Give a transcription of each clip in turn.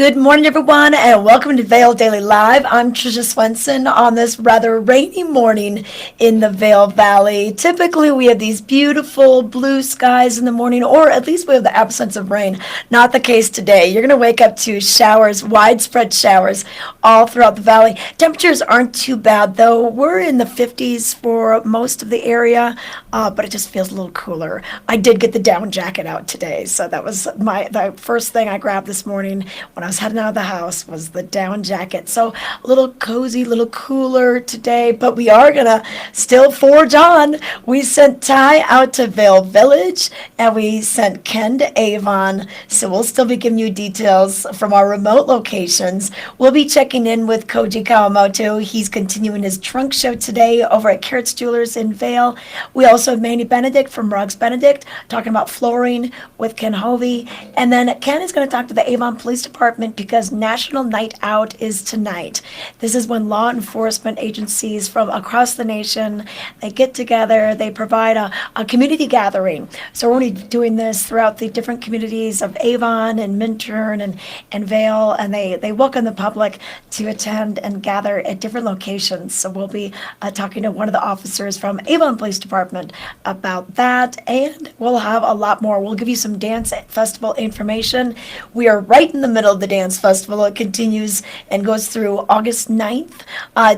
Good morning, everyone, and welcome to Vail Daily Live. I'm Trisha Swenson on this rather rainy morning in the Vail Valley. Typically, we have these beautiful blue skies in the morning, or at least we have the absence of rain. Not the case today. You're going to wake up to showers, widespread showers, all throughout the valley. Temperatures aren't too bad, though. We're in the 50s for most of the area, but it just feels a little cooler. I did get the down jacket out today, so that was the first thing I grabbed this morning when I was heading out of the house was the down jacket. So a little cozy, a little cooler today, but we are gonna still forge on. We sent Ty out to Vail Village and we sent Ken to Avon. So we'll still be giving you details from our remote locations. We'll be checking in with Koji Kawamoto. He's continuing his trunk show today over at Carrots Jewelers in Vail. We also have Manny Benedict from Rugs Benedict talking about flooring with Ken Hovey. And then Ken is going to talk to the Avon Police Department because National Night Out is tonight. This is when law enforcement agencies from across the nation, they get together, they provide a community gathering. So we're only doing this throughout the different communities of Avon and Minturn and Vail, and they welcome the public to attend and gather at different locations. So we'll be talking to one of the officers from Avon Police Department about that, and we'll have a lot more. We'll give you some dance festival information. We are right in the middle of the dance festival. It continues and goes through August 9th.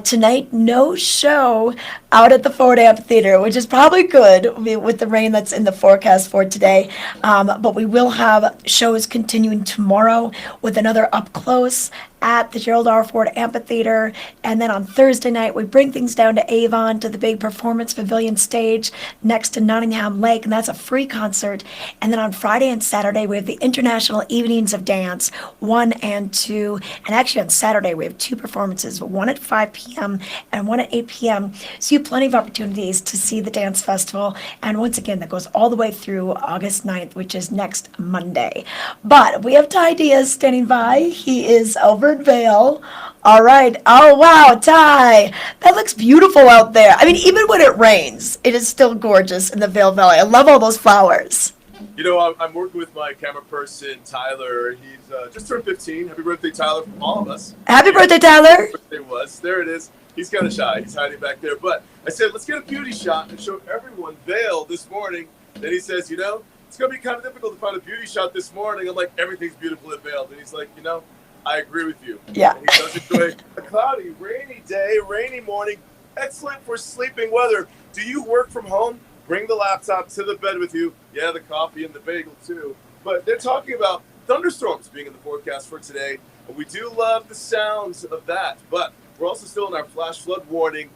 Tonight, no show out at the Ford Amphitheater, which is probably good with the rain that's in the forecast for today. But we will have shows continuing tomorrow with another up close at the Gerald R. Ford Amphitheater. And then on Thursday night, we bring things down to Avon to the big performance pavilion stage next to Nottingham Lake, and that's a free concert. And then on Friday and Saturday, we have the International Evenings of Dance, 1 and 2. And actually on Saturday, we have two performances, one at 5 p.m. and one at 8 p.m. So you have plenty of opportunities to see the dance festival. And once again, that goes all the way through August 9th, which is next Monday. But we have Ty Diaz standing by. He is over Vail. All right. Oh, wow, Ty. That looks beautiful out there. I mean, even when it rains, it is still gorgeous in the Vail Valley. I love all those flowers. You know, I'm working with my camera person, Tyler. He's just turned 15. Happy birthday, Tyler, from all of us. Happy birthday, Tyler. Birthday was. There it is. He's kind of shy. He's hiding back there. But I said, let's get a beauty shot and show everyone Vail this morning. Then he says, you know, it's going to be kind of difficult to find a beauty shot this morning. I'm like, everything's beautiful at Vail. And he's like, you know, I agree with you. Yeah. And he does enjoy a cloudy, rainy day, rainy morning. Excellent for sleeping weather. Do you work from home? Bring the laptop to the bed with you. Yeah, the coffee and the bagel too. But they're talking about thunderstorms being in the forecast for today. And we do love the sounds of that. But we're also still in our flash flood warning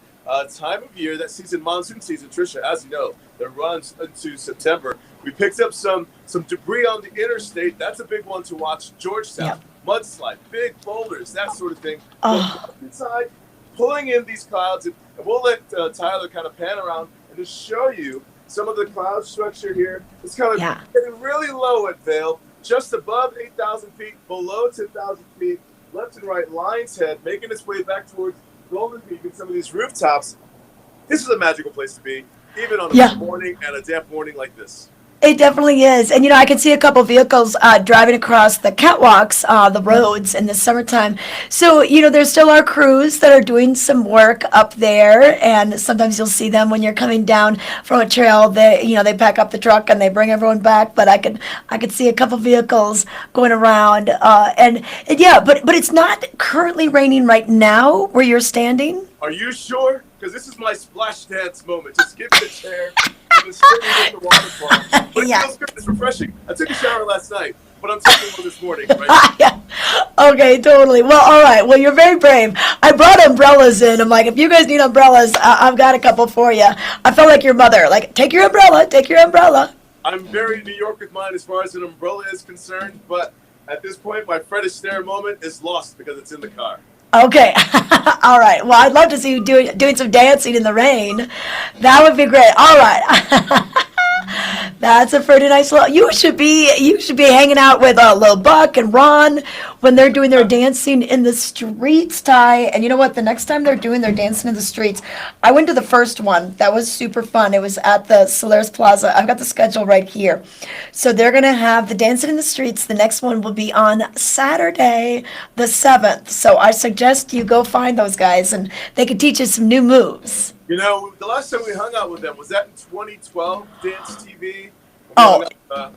time of year, that season, monsoon season, Trisha, as you know, that runs into September. We picked up some debris on the interstate. That's a big one to watch. Georgetown. Yep. Mudslide, big boulders, that sort of thing. Inside, pulling in these clouds, and we'll let Tyler kind of pan around and just show you some of the cloud structure here. It's kind of getting really low at Vail, just above 8,000 feet, below 10,000 feet, left and right Lion's Head, making its way back towards Golden Peak and some of these rooftops. This is a magical place to be, even on a morning and a damp morning like this. It definitely is. And, you know, I can see a couple vehicles driving across the catwalks, the roads in the summertime. So, you know, there still are crews that are doing some work up there. And sometimes you'll see them when you're coming down from a trail. They pack up the truck and they bring everyone back. But I could see a couple vehicles going around. But it's not currently raining right now where you're standing. Are you sure? Because this is my splash dance moment. Just give me a chair and just sit me with the waterfall. But it feels good. It's refreshing. I took a shower last night, but I'm taking one this morning. Right? Okay, totally. Well, all right. Well, you're very brave. I brought umbrellas in. I'm like, if you guys need umbrellas, I've got a couple for you. I felt like your mother. Like, take your umbrella. Take your umbrella. I'm very New York with mine as far as an umbrella is concerned, but at this point, my Fred Astaire moment is lost because it's in the car. Okay. All right. Well, I'd love to see you doing some dancing in the rain. That would be great. All right. That's a pretty nice little. You should be hanging out with Lil Buck and Ron when they're doing their dancing in the streets, Ty. And you know what? The next time they're doing their dancing in the streets, I went to the first one. That was super fun. It was at the Solaris Plaza. I've got the schedule right here. So they're going to have the dancing in the streets. The next one will be on Saturday, the 7th. So I suggest you go find those guys and they can teach you some new moves. You know, the last time we hung out with them, was that in 2012, Dance TV? Oh,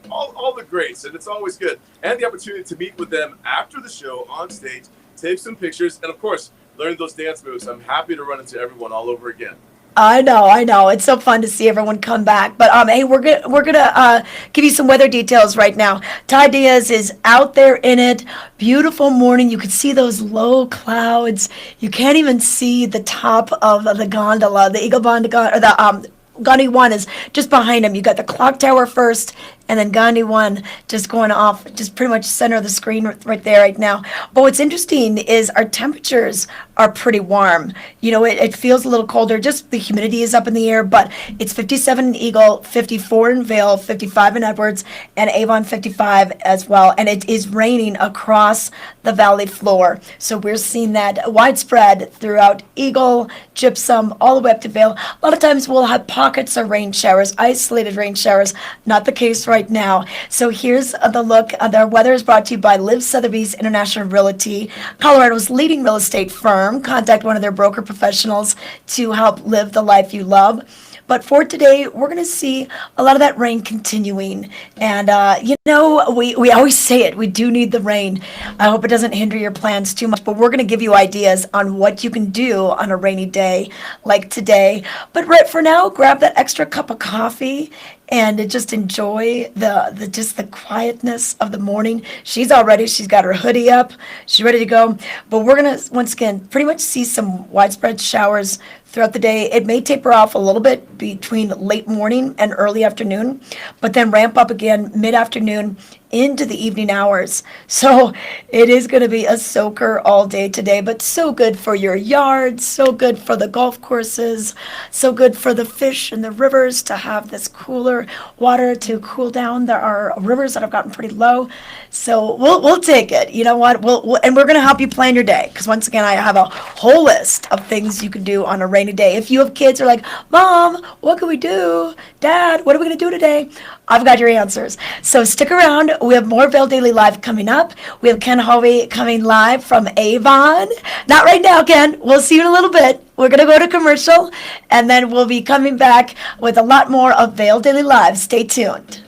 All the greats, and it's always good. And the opportunity to meet with them after the show on stage, take some pictures, and of course, learn those dance moves. I'm happy to run into everyone all over again. I know. It's so fun to see everyone come back. But hey, we're gonna give you some weather details right now. Ty Diaz is out there in it. Beautiful morning. You can see those low clouds. You can't even see the top of the gondola, the Eagle Gondola, or the Gandhi 1 is just behind him. You got the clock tower first, and then Gandhi 1 just going off, just pretty much center of the screen right there right now. But what's interesting is our temperatures are pretty warm. You know, it feels a little colder. Just the humidity is up in the air, but it's 57 in Eagle, 54 in Vail, 55 in Edwards, and Avon 55 as well. And it is raining across the valley floor. So we're seeing that widespread throughout Eagle, Gypsum, all the way up to Vail. A lot of times we'll have pockets of rain showers, isolated rain showers. Not the case right now. So here's the look. The weather is brought to you by Liv Sotheby's International Realty, Colorado's leading real estate firm. Contact one of their broker professionals to help live the life you love. But for today, we're going to see a lot of that rain continuing. And, you know, we always say it. We do need the rain. I hope it doesn't hinder your plans too much. But we're going to give you ideas on what you can do on a rainy day like today. But right for now, grab that extra cup of coffee and just enjoy the quietness of the morning. She's all ready. She's got her hoodie up. She's ready to go. But we're going to, once again, pretty much see some widespread showers throughout the day. It may taper off a little bit between late morning and early afternoon, but then ramp up again mid-afternoon into the evening hours. So it is going to be a soaker all day today, but so good for your yard, so good for the golf courses, so good for the fish and the rivers to have this cooler water to cool down. There are rivers that have gotten pretty low, so we'll take it. You know what? And we're going to help you plan your day, because once again, I have a whole list of things you can do on a rainy day. If you have kids who are like, Mom, what can we do? Dad, what are we going to do today? I've got your answers. So stick around. We have more Vail Daily Live coming up. We have Ken Hovey coming live from Avon. Not right now, Ken. We'll see you in a little bit. We're going to go to commercial, and then we'll be coming back with a lot more of Vail Daily Live. Stay tuned.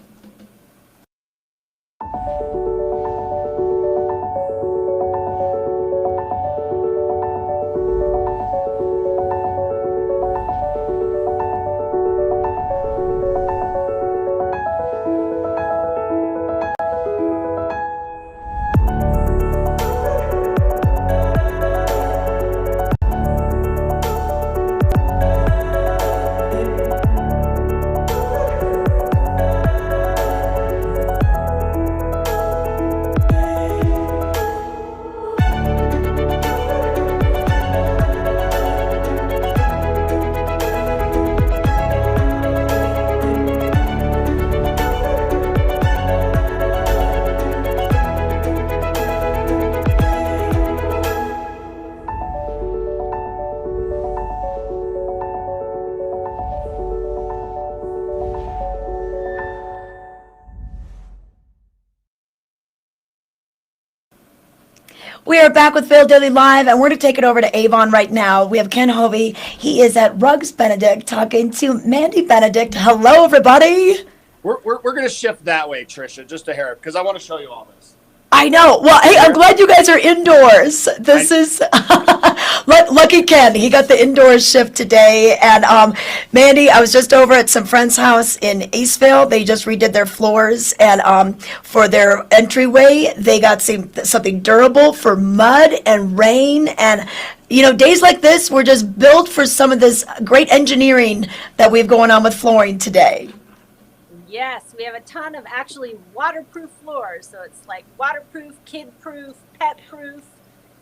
We are back with Vail Daily Live, and we're going to take it over to Avon right now. We have Ken Hovey. He is at Rugs Benedict talking to Mandy Benedict. Hello, everybody. We're going to shift that way, Trisha, just a hair, because I want to show you all this. I know. Well, hey, I'm glad you guys are indoors. This is lucky Ken. He got the indoors shift today. And Mandy, I was just over at some friend's house in Eastvale. They just redid their floors, and for their entryway, they got something durable for mud and rain. And you know, days like this were just built for some of this great engineering that we have going on with flooring today. Yes, we have a ton of actually waterproof floors. So it's like waterproof, kid-proof, pet-proof,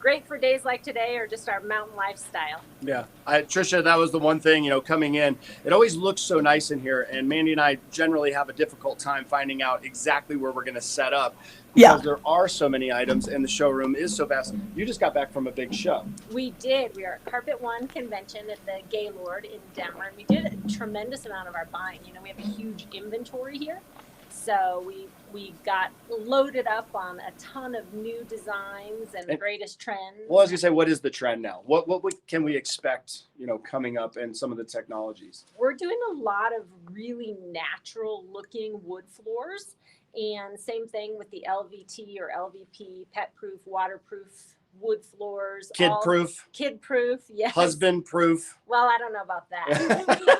Great for days like today or just our mountain lifestyle. Yeah. Trisha, that was the one thing, coming in, it always looks so nice in here. And Mandy and I generally have a difficult time finding out exactly where we're going to set up because there are so many items and the showroom is so vast. You just got back from a big show. We did. We were at Carpet One convention at the Gaylord in Denver, and we did a tremendous amount of our buying. We have a huge inventory here. So we got loaded up on a ton of new designs and the greatest trends. Well, I was gonna say, what is the trend now? What can we expect, coming up and some of the technologies? We're doing a lot of really natural looking wood floors, and same thing with the LVT or LVP, pet proof, waterproof wood floors. Kid proof, yes. Husband proof. Well, I don't know about that.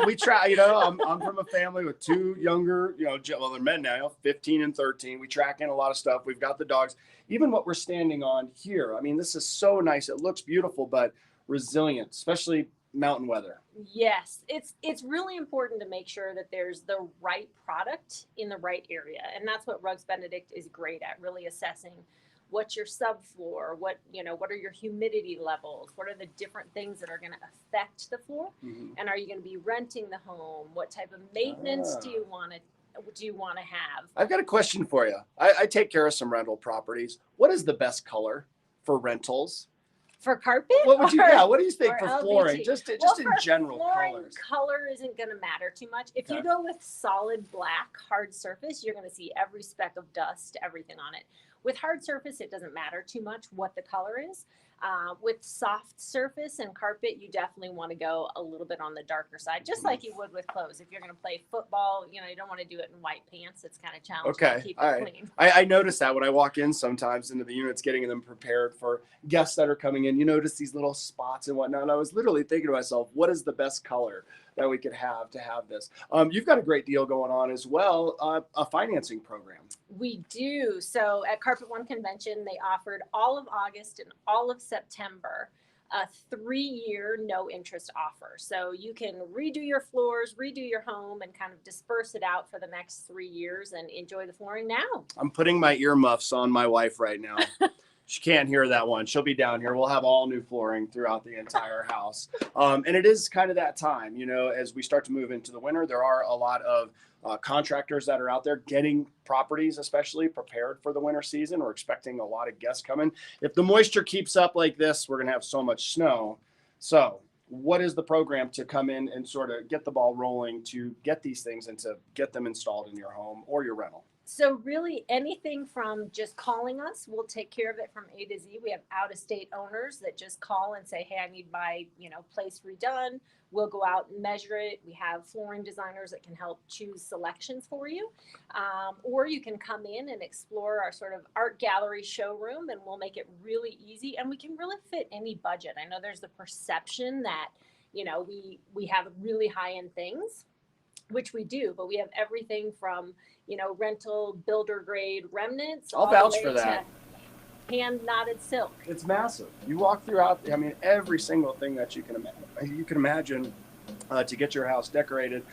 we try, I'm from a family with two younger, well, they're men now, 15 and 13. We track in a lot of stuff. We've got the dogs. Even what we're standing on here. I mean, this is so nice. It looks beautiful, but resilient, especially mountain weather. Yes, it's really important to make sure that there's the right product in the right area. And that's what Rugs Benedict is great at, really assessing what's your subfloor, what are your humidity levels, what are the different things that are going to affect the floor, and are you going to be renting the home, what type of maintenance do you want to have? I've got a question for you. I take care of some rental properties. What is the best color for rentals? For carpet? What do you think for flooring? Just in general colors. Color isn't going to matter too much. If you go with solid black hard surface, you're going to see every speck of dust, everything on it. With hard surface, it doesn't matter too much what the color is. With soft surface and carpet, you definitely want to go a little bit on the darker side, just like you would with clothes. If you're going to play football, you don't want to do it in white pants. It's kind of challenging to keep it clean. I notice that when I walk in sometimes into the units, getting them prepared for guests that are coming in, you notice these little spots and whatnot. And I was literally thinking to myself, what is the best color that we could have to have this? You've got a great deal going on as well, a financing program. We do. So at Carpet One Convention, they offered all of August and all of September a 3-year no interest offer. So you can redo your floors, redo your home, and kind of disperse it out for the next 3 years and enjoy the flooring now. I'm putting my earmuffs on my wife right now. She can't hear that one. She'll be down here. We'll have all new flooring throughout the entire house. And it is kind of that time, as we start to move into the winter, there are a lot of contractors that are out there getting properties, especially prepared for the winter season. We're expecting a lot of guests coming. If the moisture keeps up like this, we're going to have so much snow. So what is the program to come in and sort of get the ball rolling to get these things and to get them installed in your home or your rental? So really anything from just calling us, we'll take care of it from A to Z. We have out-of-state owners that just call and say, hey, I need my, place redone. We'll go out and measure it. We have flooring designers that can help choose selections for you. Or you can come in and explore our sort of art gallery showroom, and we'll make it really easy. And we can really fit any budget. I know there's the perception that, we have really high-end things, which we do, but we have everything from, rental, builder grade remnants. I'll vouch for that. Hand knotted silk. It's massive. You walk throughout, every single thing that you can imagine to get your house decorated.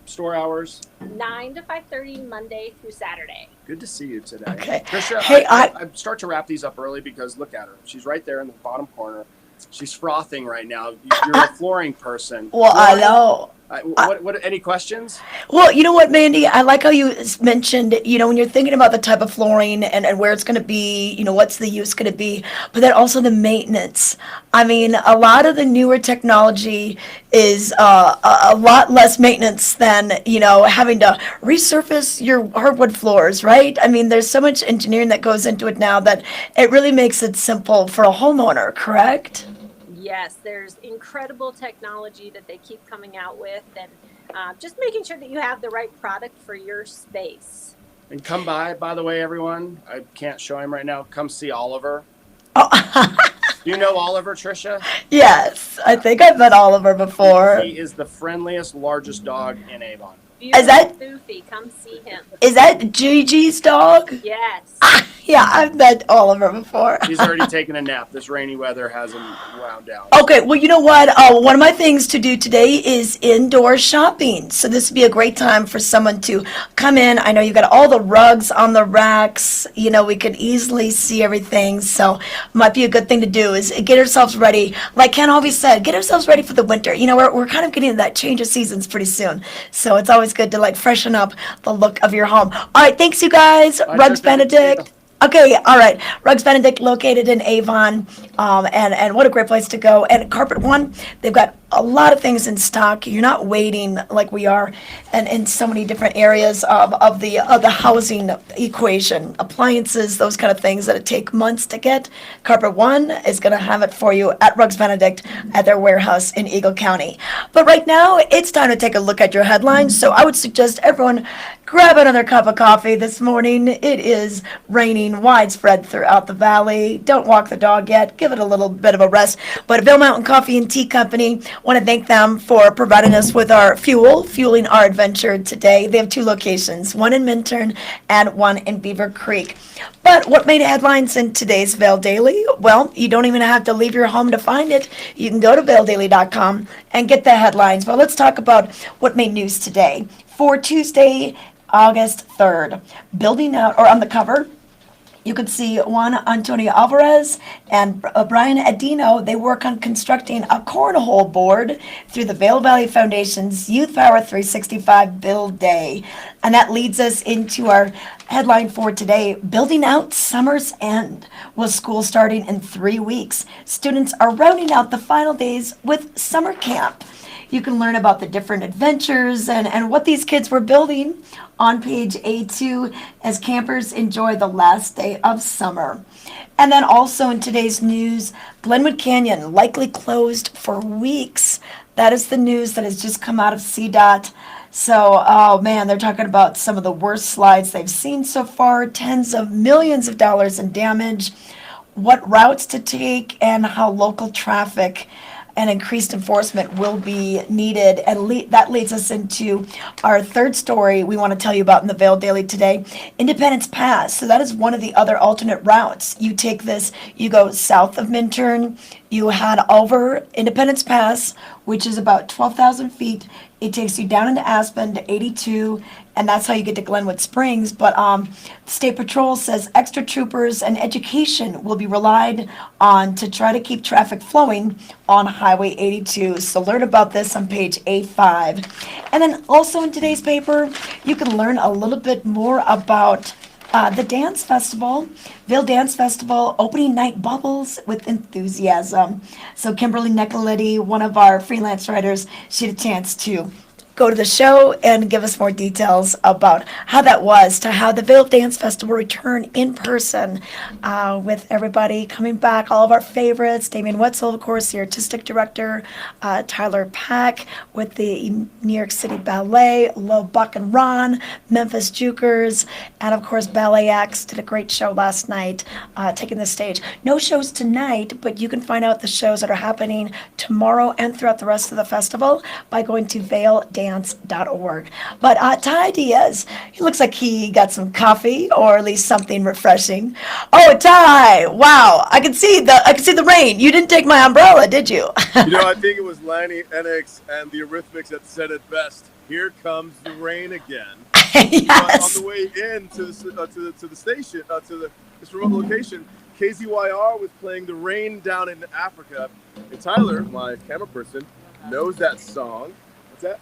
Store hours? 9 to 5:30 Monday through Saturday. Good to see you today. Okay. Trisha, hey, I start to wrap these up early because look at her. She's right there in the bottom corner. She's frothing right now. You're a flooring person. Well, I know. What? Any questions? Well, you know what, Mandy? I like how you mentioned, when you're thinking about the type of flooring and where it's going to be, what's the use going to be, but then also the maintenance. I mean, a lot of the newer technology is a lot less maintenance than, having to resurface your hardwood floors, right? I mean, there's so much engineering that goes into it now that it really makes it simple for a homeowner, correct? Yes, there's incredible technology that they keep coming out with, and just making sure that you have the right product for your space. And come by the way, everyone. I can't show him right now. Come see Oliver. Oh. You know Oliver, Trisha? Yes, I think I've met Oliver before. He is the friendliest, largest dog in Avon. Is that Beautiful Foofy. Come see him. is that Gigi's dog? Yes. Yeah, I've met Oliver before. He's already taken a nap. This rainy weather has him wound down. Okay, well, you know what? One of my things to do today is indoor shopping. So this would be a great time for someone to come in. I know you got all the rugs on the racks. You know, we could easily see everything. So might be a good thing to do is get ourselves ready. Like Ken always said, get ourselves ready for the winter. You know, we're kind of getting to that change of seasons pretty soon. So it's always good to like freshen up the look of your home. All right, thanks you guys. Rugs Benedict. Okay, all right. Rugs Benedict located in Avon, and what a great place to go. And Carpet One, they've got a lot of things in stock. You're not waiting like we are, and in so many different areas of the housing equation, appliances, those kind of things that it take months to get. Carpet One is going to have it for you at Rugs Benedict at their warehouse in Eagle County. But right now, it's time to take a look at your headlines. So I would suggest everyone grab another cup of coffee this morning. It is raining widespread throughout the valley. Don't walk the dog yet. Give it a little bit of a rest. But Vail Mountain Coffee and Tea Company, want to thank them for providing us with our fueling our adventure today. They have 2 locations, one in Minturn and one in Beaver Creek. But what made headlines in today's Vail Daily? Well, you don't even have to leave your home to find it. You can go to vaildaily.com and get the headlines. But let's talk about what made news today. For Tuesday, August 3rd, building out, or on the cover, you could see Juan Antonio Alvarez and Brian Adino. They work on constructing a cornhole board through the Vail Valley Foundation's Youth Power 365 Build Day. And that leads us into our headline for today, Building Out Summer's End. With school starting in 3 weeks, students are rounding out the final days with summer camp. You can learn about the different adventures and what these kids were building on page A2 as campers enjoy the last day of summer. And then also in today's news, Glenwood Canyon likely closed for weeks. That is the news that has just come out of CDOT. So, oh man, they're talking about some of the worst slides they've seen so far, tens of millions of dollars in damage, what routes to take, and how local traffic and increased enforcement will be needed. And that leads us into our third story we want to tell you about in the Vail Daily today, Independence Pass. So that is one of the other alternate routes. You take this, you go south of Minturn, you head over Independence Pass, which is about 12,000 feet. It takes you down into Aspen to 82, and that's how you get to Glenwood Springs. But the State Patrol says extra troopers and education will be relied on to try to keep traffic flowing on Highway 82. So learn about this on page A5. And then also in today's paper, you can learn a little bit more about the dance festival, Vail Dance Festival, opening night bubbles with enthusiasm. So Kimberly Nicoletti, one of our freelance writers, she had a chance to go to the show and give us more details about how that was to how the Vail Dance Festival return in person with everybody coming back, all of our favorites, Damien Wetzel, of course, the artistic director, Tyler Pack with the New York City Ballet, Lo Buck and Ron, Memphis Jukers, and of course Ballet Acts did a great show last night, taking the stage. No shows tonight, but you can find out the shows that are happening tomorrow and throughout the rest of the festival by going to vaildance.org. But Ty Diaz, he looks like he got some coffee or at least something refreshing. Oh, Ty! Wow, I can see the rain. You didn't take my umbrella, did you? You know, I think it was Lanny Enix and the Eurythmics that said it best. Here comes the rain again. Yes. On the way in to the station, this remote location, KZYR was playing The Rain Down in Africa. And Tyler, my camera person, knows that song. What's that?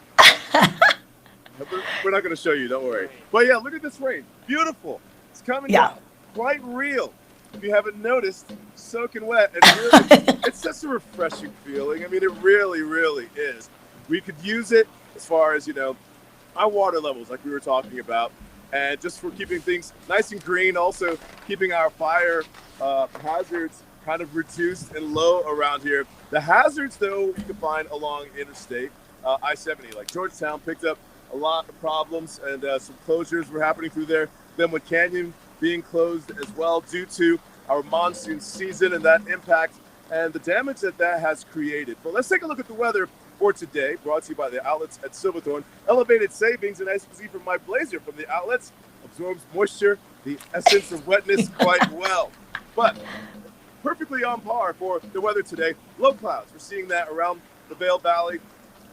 We're not going to show you, don't worry. But yeah, look at this rain. Beautiful. It's coming down. Quite real. If you haven't noticed, soaking wet. And really, it's such a refreshing feeling. I mean, it really, really is. We could use it as far as, our water levels, like we were talking about. And just for keeping things nice and green, also keeping our fire hazards kind of reduced and low around here. The hazards, though, you can find along interstate. I-70, like Georgetown, picked up a lot of problems, and some closures were happening through there. Glenwood Canyon being closed as well due to our monsoon season and that impact and the damage that has created. But let's take a look at the weather for today, brought to you by the outlets at Silverthorne. Elevated savings, and as you can see from my blazer from the outlets, absorbs moisture, the essence of wetness quite well. But perfectly on par for the weather today. Low clouds, we're seeing that around the Vail Valley,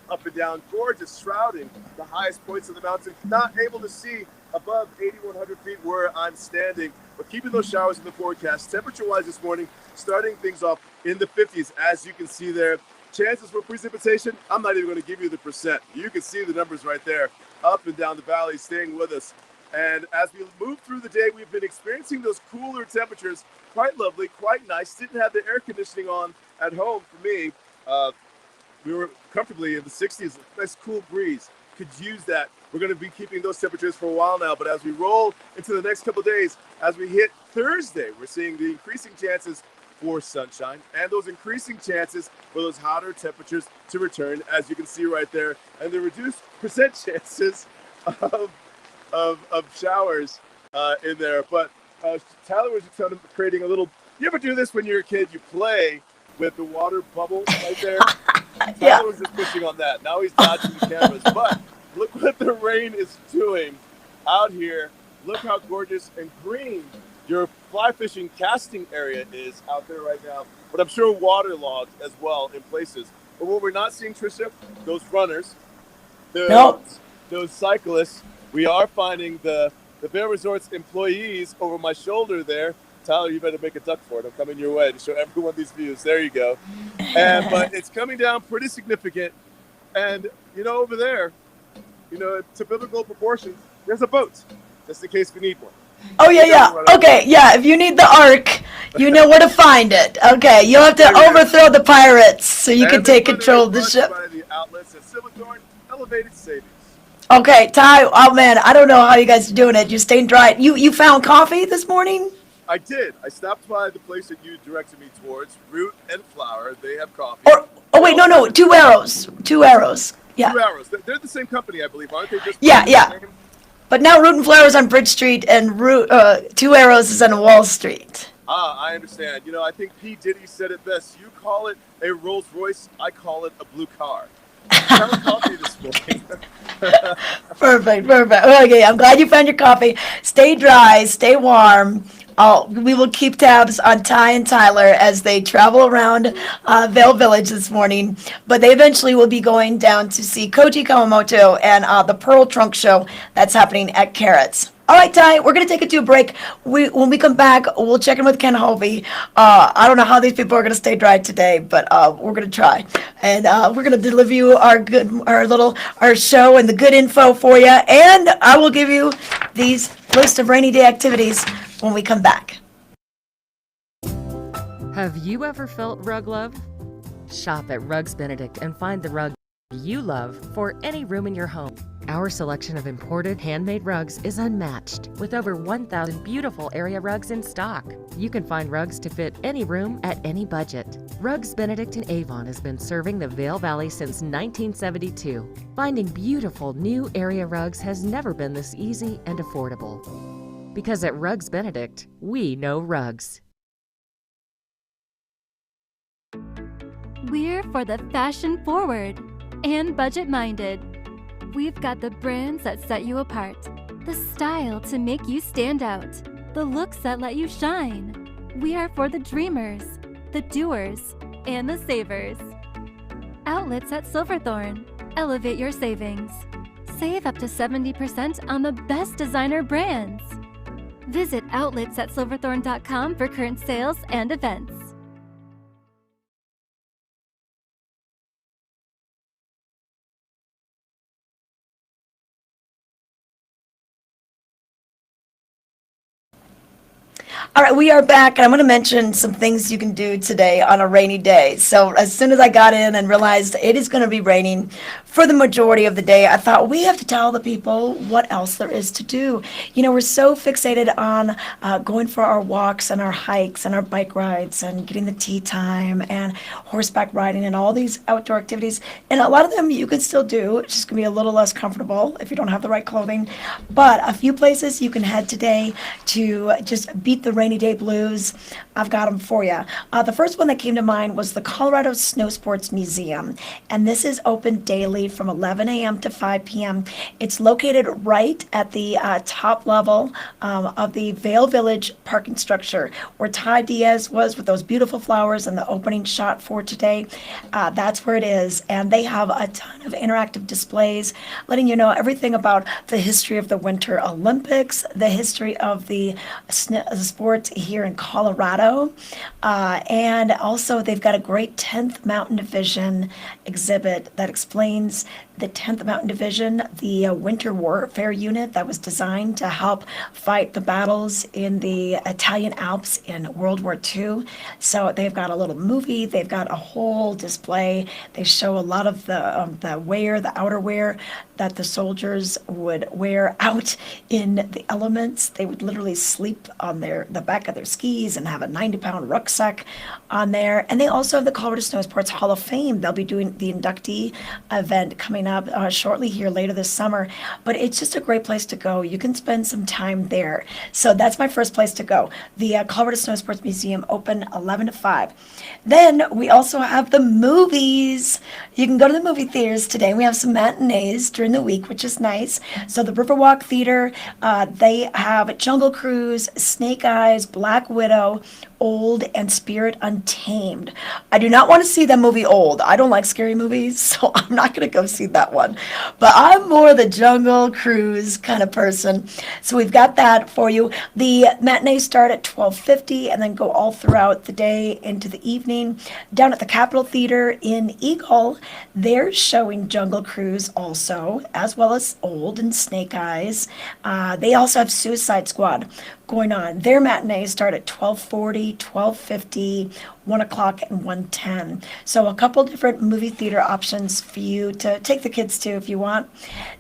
up and down, gorgeous, shrouding the highest points of the mountain. Not able to see above 8,100 feet where I'm standing, but keeping those showers in the forecast. Temperature-wise this morning, starting things off in the 50s, as you can see there. Chances for precipitation, I'm not even going to give you the percent. You can see the numbers right there, up and down the valley, staying with us. And as we move through the day, we've been experiencing those cooler temperatures. Quite lovely, quite nice. Didn't have the air conditioning on at home for me. We were comfortably in the 60s, nice cool breeze. Could use that. We're going to be keeping those temperatures for a while now, but as we roll into the next couple of days, as we hit Thursday, we're seeing the increasing chances for sunshine and those increasing chances for those hotter temperatures to return, as you can see right there, and the reduced percent chances of showers in there. But Tyler was kind of creating a little, you ever do this when you're a kid? You play with the water bubble right there. Yeah. Tyler was just pushing on that. Now he's dodging the cameras. But look what the rain is doing out here. Look how gorgeous and green your fly fishing casting area is out there right now. But I'm sure waterlogged as well in places. But what we're not seeing, Trisha, those runners, those cyclists, we are finding the Vail Resorts employees over my shoulder there. Tyler, you better make a duck for it. I'm coming your way to show everyone these views. There you go. But it's coming down pretty significant. And, over there, to biblical proportions, there's a boat, just in case we need one. Oh, yeah. Okay, yeah, if you need the ark, you know where to find it. Okay, you'll have to overthrow the pirates so you can take control of the ship. By the outlets at Silverthorne, elevated savings. Okay, Ty, oh man, I don't know how you guys are doing it. You're staying dry. You found coffee this morning? I did. I stopped by the place that you directed me towards, Root and Flower. They have coffee. Wait, no, Two Arrows. Yeah. 2 Arrows. They're the same company, I believe, aren't they? Just Yeah. But now Root and Flower is on Bridge Street, and Two Arrows is on Wall Street. I understand. I think P. Diddy said it best. You call it a Rolls Royce, I call it a blue car. Have a coffee this morning. Perfect. Okay, I'm glad you found your coffee. Stay dry, stay warm. We will keep tabs on Ty and Tyler as they travel around Vail Village this morning. But they eventually will be going down to see Koji Kawamoto and the Pearl Trunk Show that's happening at Carrots. All right, Ty, we're going to take it to a break. When we come back, we'll check in with Ken Hovey. I don't know how these people are going to stay dry today, but we're going to try. And we're going to deliver you our show and the good info for you. And I will give you these list of rainy day activities when we come back. Have you ever felt rug love? Shop at Rugs Benedict and find the rug you love for any room in your home. Our selection of imported handmade rugs is unmatched, with over 1,000 beautiful area rugs in stock. You can find rugs to fit any room at any budget. Rugs Benedict in Avon has been serving the Vail Valley since 1972. Finding beautiful new area rugs has never been this easy and affordable. Because at Rugs Benedict, we know rugs. We're for the fashion forward and budget minded. We've got the brands that set you apart, the style to make you stand out, the looks that let you shine. We are for the dreamers, the doers, and the savers. Outlets at Silverthorne. Elevate your savings. Save up to 70% on the best designer brands. Visit outletsatsilverthorne.com for current sales and events. All right, we are back, and I'm going to mention some things you can do today on a rainy day. So as soon as I got in and realized it is going to be raining for the majority of the day, I thought we have to tell the people what else there is to do. We're so fixated on going for our walks and our hikes and our bike rides and getting the tea time and horseback riding and all these outdoor activities. And a lot of them you can still do. It's just going to be a little less comfortable if you don't have the right clothing. But a few places you can head today to just beat the rain rainy day blues, I've got them for you. The first one that came to mind was the Colorado Snow Sports Museum, and this is open daily from 11 a.m. to 5 p.m. It's located right at the top level of the Vail Village parking structure where Ty Diaz was with those beautiful flowers and the opening shot for today. That's where it is, and they have a ton of interactive displays letting you know everything about the history of the Winter Olympics, the history of the sport here in Colorado, and also they've got a great 10th Mountain Division exhibit that explains the 10th Mountain Division, the winter warfare unit that was designed to help fight the battles in the Italian Alps in World War II. So they've got a little movie, they've got a whole display. They show a lot of the wear, the outerwear that the soldiers would wear out in the elements. They would literally sleep on the back of their skis and have a 90-pound rucksack on there. And they also have the Colorado Snow Sports Hall of Fame. They'll be doing the inductee event coming up shortly here later this summer. But it's just a great place to go. You can spend some time there. So that's my first place to go. The Colorado Snow Sports Museum, open 11 to 5. Then we also have the movies. You can go to the movie theaters today. We have some matinees during the week, which is nice. So the Riverwalk Theater, they have Jungle Cruise, Snake Eyes, Black Widow, Old, and Spirit Untamed. I do not want to see that movie Old. I don't like scary movies, so I'm not going to go see that one. But I'm more the Jungle Cruise kind of person. So we've got that for you. The matinees start at 12:50 and then go all throughout the day into the evening. Down at the Capitol Theater in Eagle, they're showing Jungle Cruise also, as well as Old and Snake Eyes. They also have Suicide Squad going on. Their matinees start at 12:40, 12:50, 1 o'clock, and 1:10. So a couple different movie theater options for you to take the kids to if you want.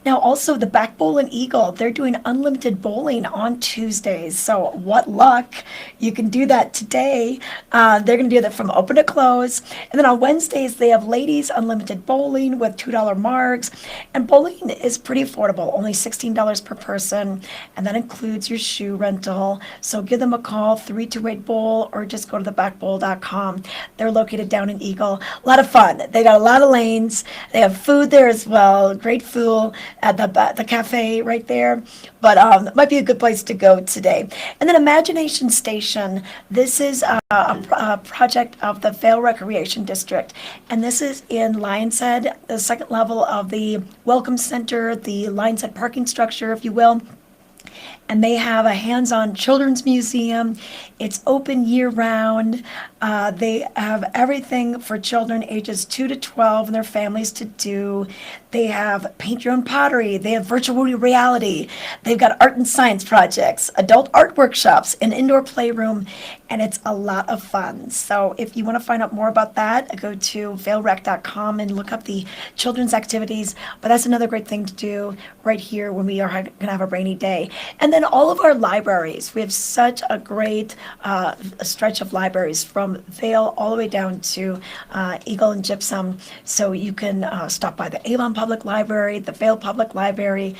Now also the Back Bowl and Eagle, they're doing unlimited bowling on Tuesdays. So what luck. You can do that today. They're going to do that from open to close. And then on Wednesdays, they have ladies unlimited bowling with $2 marks. And bowling is pretty affordable, only $16 per person. And that includes your shoe rental. So give them a call, 328-BOWL, or just go to thebackbowl.com. They're located down in Eagle. A lot of fun. They got a lot of lanes. They have food there as well. Great food at the cafe right there. But it might be a good place to go today. And then Imagination Station. This is a project of the Vail Recreation District. And this is in Lion's Head, the second level of the Welcome Center, the Lion's Head parking structure, if you will. And they have a hands-on children's museum. It's open year-round. They have everything for children ages 2 to 12 and their families to do. They have paint your own pottery. They have virtual reality. They've got art and science projects, adult art workshops, an indoor playroom, and it's a lot of fun. So if you want to find out more about that, go to vailrec.com and look up the children's activities. But that's another great thing to do right here when we are going to have a rainy day. And then all of our libraries. We have such a great stretch of libraries from Vail all the way down to Eagle and Gypsum. So you can stop by the Avon Public Library, the Vail Public Library.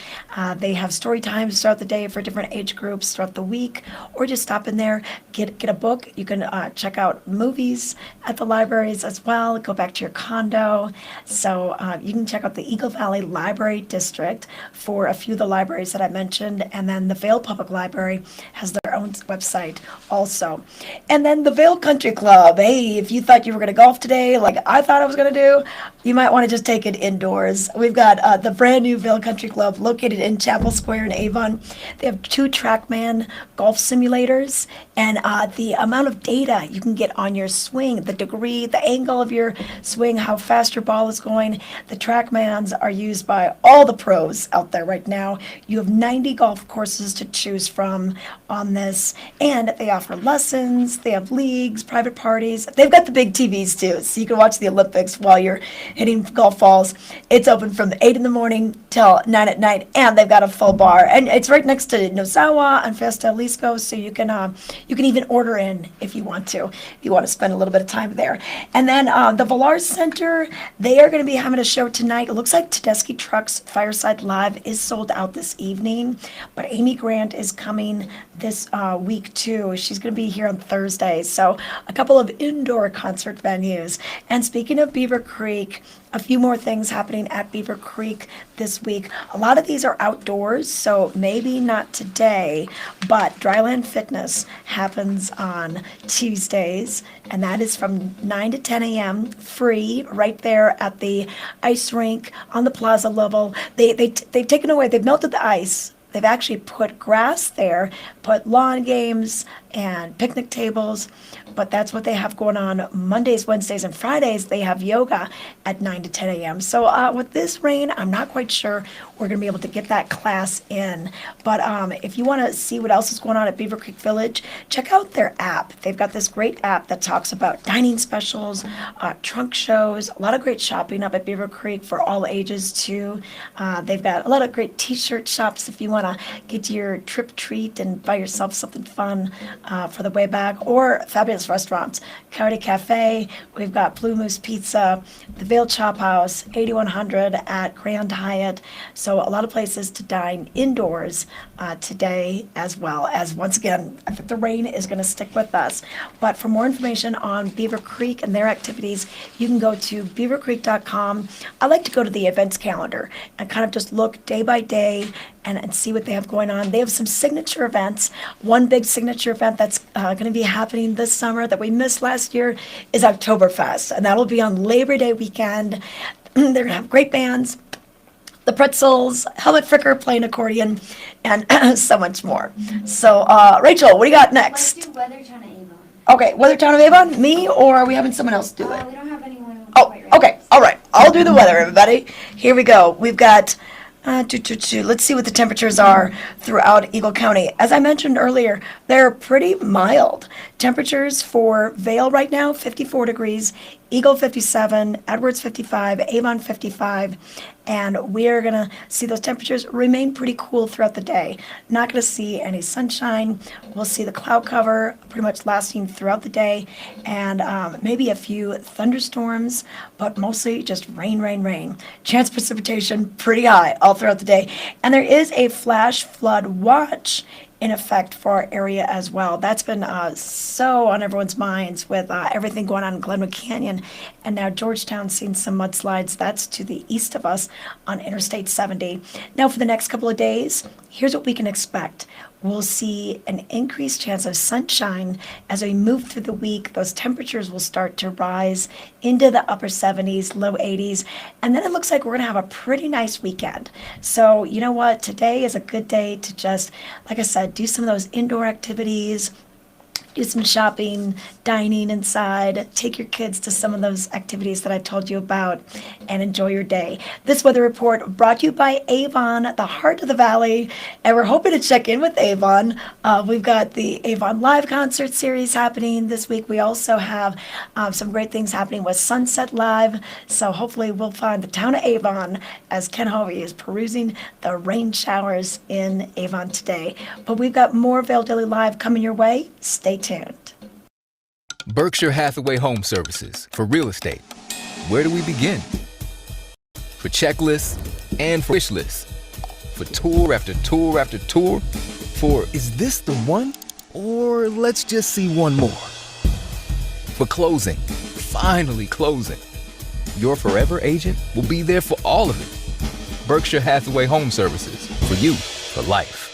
They have story times throughout the day for different age groups throughout the week, or just stop in there, get a book. You can check out movies at the libraries as well, go back to your condo. So you can check out the Eagle Valley Library District for a few of the libraries that I mentioned, and then the Vail Public Library has their own website also. And then the Vail Country Club. Hey, if you thought you were going to golf today, like I thought I was going to do, you might want to just take it indoors. We've got the brand new Vail Country Club located in Chapel Square in Avon. They have 2 TrackMan golf simulators, and the amount of data you can get on your swing, the degree, the angle of your swing, how fast your ball is going. The TrackMans are used by all the pros out there right now. You have 90 golf courses to choose from on this, and they offer lessons. They have leagues, private parties. They've got the big TVs too, so you can watch the Olympics while you're hitting golf balls. It's open from 8 in the morning till 9 at night, and they've got a full bar. And it's right next to Nozawa and Festa Lisco, so you can even order in if you want to spend a little bit of time there. And then the Villar Center, they are going to be having a show tonight. It looks like Tedeschi Trucks Fireside Live is sold out this evening, but Amy Grant is coming this week too. She's going to be here on Thursday. So a couple of indoor concert venues. And speaking of Beaver Creek, a few more things happening at Beaver Creek this week. A lot of these are outdoors, so maybe not today, but Dryland Fitness happens on Tuesdays, and that is from 9 to 10 a.m. free right there at the ice rink on the plaza level. They've taken away, they've melted the ice. They've actually put grass there, put lawn games and picnic tables, but that's what they have going on Mondays, Wednesdays, and Fridays. They have yoga at 9 to 10 a.m. So with this rain, I'm not quite sure we're going to be able to get that class in. But if you want to see what else is going on at Beaver Creek Village, check out their app. They've got this great app that talks about dining specials, trunk shows, a lot of great shopping up at Beaver Creek for all ages too. They've got a lot of great t-shirt shops if you want to get your trip treat and buy yourself something fun for the way back, or fabulous restaurants. Coyote Cafe, we've got Blue Moose Pizza, the Vail Chop House, 8100 at Grand Hyatt. So a lot of places to dine indoors today, as well as, once again, I think the rain is going to stick with us. But for more information on Beaver Creek and their activities, you can go to beavercreek.com. I like to go to the events calendar and kind of just look day by day and see what they have going on. They have some signature events. One big signature event that's going to be happening this summer that we missed last year is Oktoberfest, and that'll be on Labor Day weekend. They're going to have great bands, the Pretzels, Helmut Fricker playing accordion, and so much more. So, Rachel, what do you got next? Let's do Weathertown of Avon. Okay, Weathertown of Avon, me, or are we having someone else do it? We don't have anyone Oh, quite ready. okay, all right. I'll do the weather, everybody. Here we go. We've got, let's see what the temperatures are throughout Eagle County. As I mentioned earlier, they're pretty mild. Temperatures for Vail right now, 54 degrees, Eagle 57, Edwards 55, Avon 55, and we're going to see those temperatures remain pretty cool throughout the day. Not going to see any sunshine. We'll see the cloud cover pretty much lasting throughout the day, and maybe a few thunderstorms, but mostly just rain, rain, rain. Chance of precipitation pretty high all throughout the day. And there is a flash flood watch in effect for our area as well. That's been so on everyone's minds with everything going on in Glenwood Canyon. And now Georgetown seeing some mudslides. That's to the east of us on Interstate 70. Now for the next couple of days, here's what we can expect. We'll see an increased chance of sunshine as we move through the week. Those temperatures will start to rise into the upper 70s, low 80s, and then it looks like we're going to have a pretty nice weekend. So, you know what? Today is a good day to just, like I said, do some of those indoor activities, do some shopping, dining inside, take your kids to some of those activities that I told you about, and enjoy your day. This weather report brought to you by Avon, the heart of the valley, and we're hoping to check in with Avon. We've got the Avon Live concert series happening this week. We also have some great things happening with Sunset Live, so hopefully we'll find the town of Avon as Ken Hovey is perusing the rain showers in Avon today. But we've got more Vail Daily Live coming your way. Stay tuned. Berkshire Hathaway Home Services for real estate. Where do we begin? For checklists and for wish lists. For tour after tour after tour. For is this the one? Or let's just see one more. For closing. Finally closing. Your forever agent will be there for all of it. Berkshire Hathaway Home Services. For you, for life.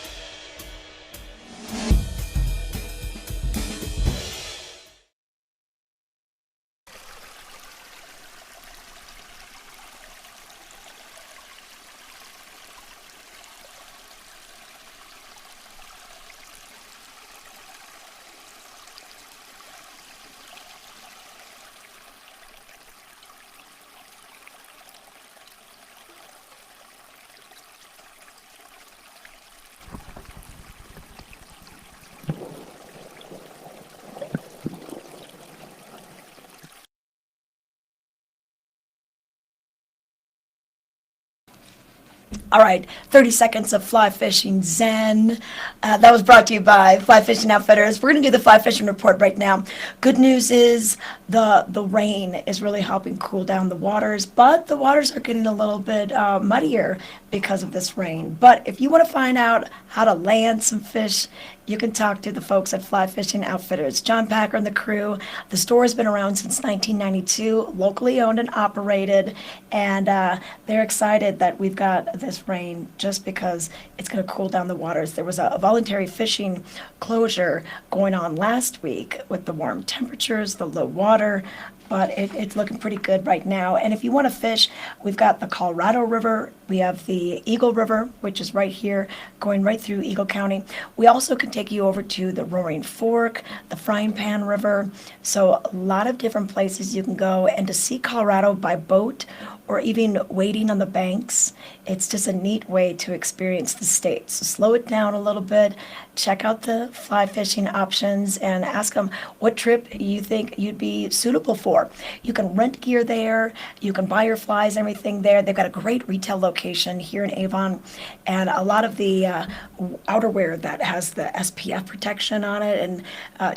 All right, 30 seconds of fly fishing zen. That was brought to you by Fly Fishing Outfitters. We're going to do the fly fishing report right now. Good news is the rain is really helping cool down the waters, but the waters are getting a little bit muddier because of this rain. But if you want to find out how to land some fish, you can talk to the folks at Fly Fishing Outfitters. John Packer and the crew. The store has been around since 1992, locally owned and operated, and they're excited that we've got this rain just because it's going to cool down the waters. There was a voluntary fishing closure going on last week with the warm temperatures, the low water, but it's looking pretty good right now. And if you want to fish, we've got the Colorado River, we have the Eagle River, which is right here, going right through Eagle County. We also can take you over to the Roaring Fork, the Frying Pan River. So a lot of different places you can go. And to see Colorado by boat or even waiting on the banks, it's just a neat way to experience the state. So slow it down a little bit, check out the fly fishing options, and ask them what trip you think you'd be suitable for. You can rent gear there, you can buy your flies, everything there. They've got a great retail location here in Avon, and a lot of the outerwear that has the SPF protection on it, and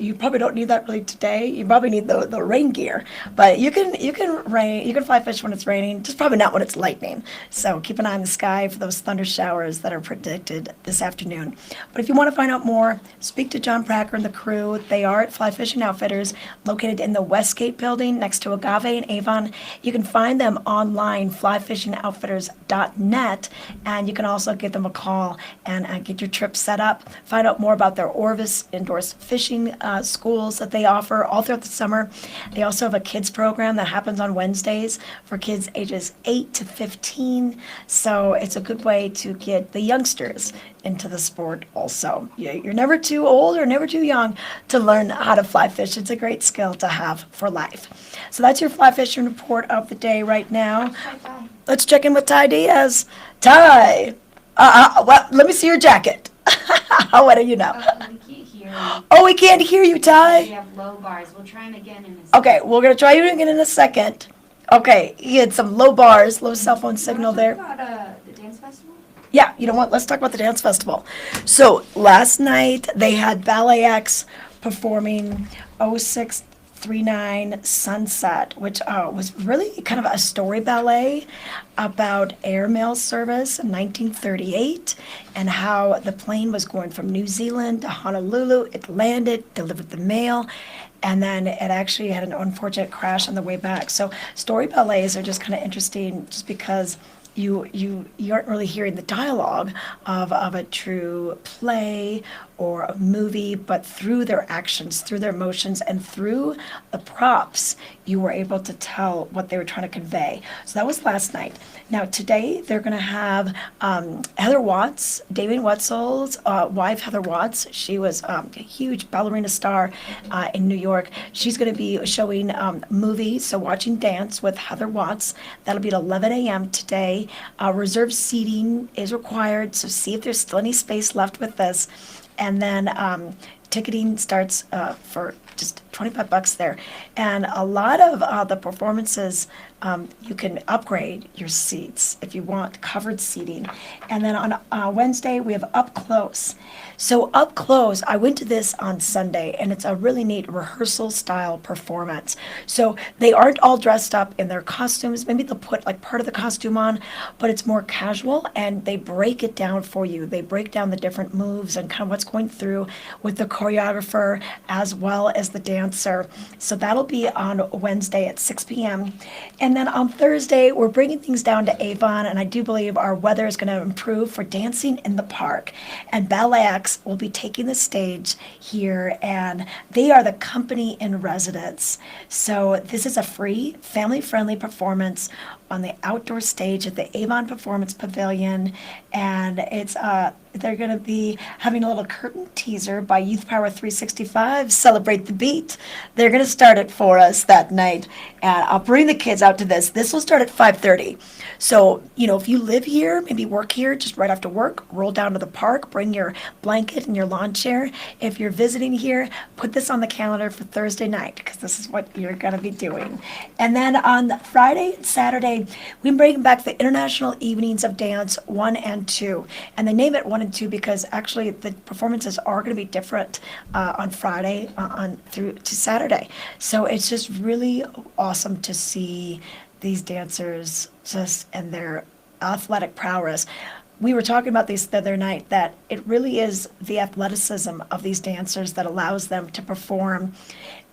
you probably don't need that really today. You probably need the rain gear, but you can fly fish when it's raining, just probably not when it's lightning. So keep an eye on the sky for those thunder showers that are predicted this afternoon. But if you want to find out more, speak to John Packer and the crew. They are at Fly Fishing Outfitters, located in the Westgate building next to Agave in Avon. You can find them online, flyfishingoutfitters.net, and you can also give them a call and get your trip set up. Find out more about their Orvis indoors fishing schools that they offer all throughout the summer. They also have a kids program that happens on Wednesdays for kids ages 8 to 15. So it's a good way to get the youngsters into the sport also. You're never too old or never too young to learn how to fly fish. It's a great skill to have for life. So that's your fly fishing report of the day right now. Let's check in with Ty Diaz. Ty, well, let me see your jacket. What do you know? We can't hear you. Oh, we can't hear you, We Ty. have low bars. We'll try them again in a second. Okay, we're gonna try you again in a second. Okay, he had some low bars, low cell phone signal there. Talk about the dance festival? Yeah, you know what? Let's talk about the dance festival. So last night they had Ballet X performing 0639 Sunset, which was really kind of a story ballet about airmail service in 1938 and how the plane was going from New Zealand to Honolulu. It landed, delivered the mail, and then it actually had an unfortunate crash on the way back. So story ballets are just kind of interesting just because you aren't really hearing the dialogue of a true play or a movie, but through their actions, through their emotions, and through the props, you were able to tell what they were trying to convey. So that was last night. Now today they're going to have Heather Watts, Damien Wetzel's wife, Heather Watts. She was a huge ballerina star in New York. She's going to be showing movies, so watching dance with Heather Watts. That'll be at 11 a.m. today. Reserved seating is required, so see if there's still any space left with this. And then ticketing starts for just $25 there. And a lot of the performances, you can upgrade your seats if you want covered seating. And then on Wednesday, we have Up Close. So Up Close, I went to this on Sunday, and it's a really neat rehearsal style performance. So they aren't all dressed up in their costumes. Maybe they'll put like part of the costume on, but it's more casual, and they break it down for you. They break down the different moves and kind of what's going through with the choreographer as well as the dancer. So that'll be on Wednesday at 6 p.m. And then on Thursday, we're bringing things down to Avon, and I do believe our weather is going to improve for dancing in the park. And Ballet X will be taking the stage here, and they are the company in residence. So this is a free, family-friendly performance on the outdoor stage at the Avon Performance Pavilion, and it's they're going to be having a little curtain teaser by Youth Power 365, Celebrate the Beat. They're going to start it for us that night. And I'll bring the kids out to this. This will start at 5:30. So, if you live here, maybe work here, just right after work, roll down to the park, bring your blanket and your lawn chair. If you're visiting here, put this on the calendar for Thursday night, because this is what you're going to be doing. And then on Friday and Saturday, we bring back the International Evenings of Dance 1 and 2. And they name it 1 and 2 because actually the performances are going to be different on Friday on through to Saturday. So it's just really awesome to see these dancers just and their athletic prowess. We were talking about this the other night, that it really is the athleticism of these dancers that allows them to perform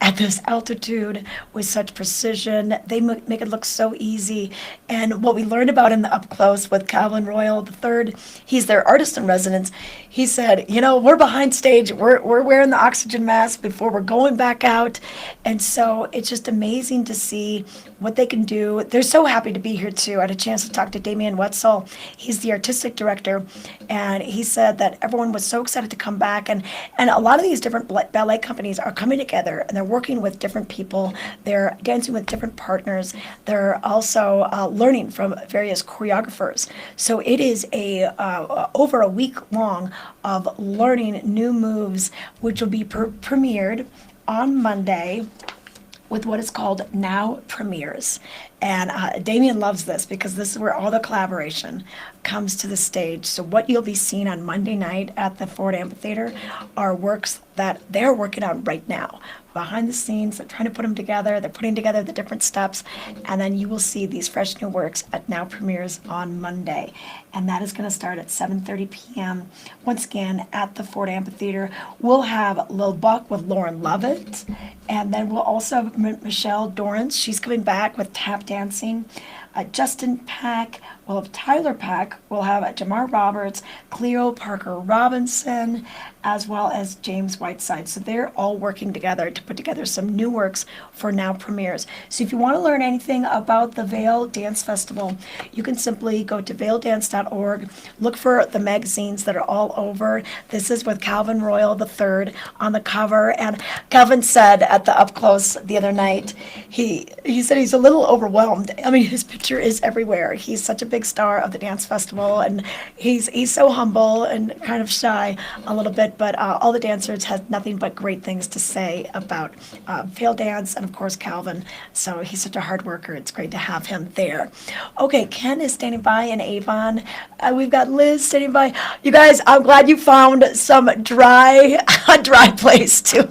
at this altitude with such precision. They make it look so easy. And what we learned about in the up close with Calvin Royal III, he's their artist in residence. He said, we're behind stage. We're wearing the oxygen mask before we're going back out. And so it's just amazing to see what they can do. They're so happy to be here too. I had a chance to talk to Damian Wetzel. He's the artistic director. And he said that everyone was so excited to come back. And a lot of these different ballet companies are coming together, and they're working with different people. They're dancing with different partners. They're also learning from various choreographers. So it is over a week long of learning new moves, which will be premiered on Monday with what is called Now Premieres. And Damien loves this because this is where all the collaboration comes to the stage. So what you'll be seeing on Monday night at the Ford Amphitheater are works that they're working on right now. Behind the scenes, they're trying to put them together. They're putting together the different steps. And then you will see these fresh new works at Now Premieres on Monday. And that is going to start at 7:30 p.m. Once again, at the Ford Amphitheater. We'll have Lil Buck with Lauren Lovett. And then we'll also have Michelle Dorrance. She's coming back with tap dancing. Justin Pack. We'll have Tyler Pack. We'll have Jamar Roberts, Cleo Parker Robinson, as well as James Whiteside. So they're all working together to put together some new works for Now Premieres. So if you want to learn anything about the Vail Dance Festival, you can simply go to vaildance.org, look for the magazines that are all over. This is with Calvin Royal III on the cover. And Calvin said at the up close the other night, he said he's a little overwhelmed. I mean, his picture is everywhere. He's such a big star of the dance festival, and he's so humble and kind of shy a little bit, but all the dancers had nothing but great things to say about Vail Dance and of course Calvin. So he's such a hard worker. It's great to have him there. Okay, Ken is standing by in Avon. We've got Liz standing by. You guys, I'm glad you found some a dry place to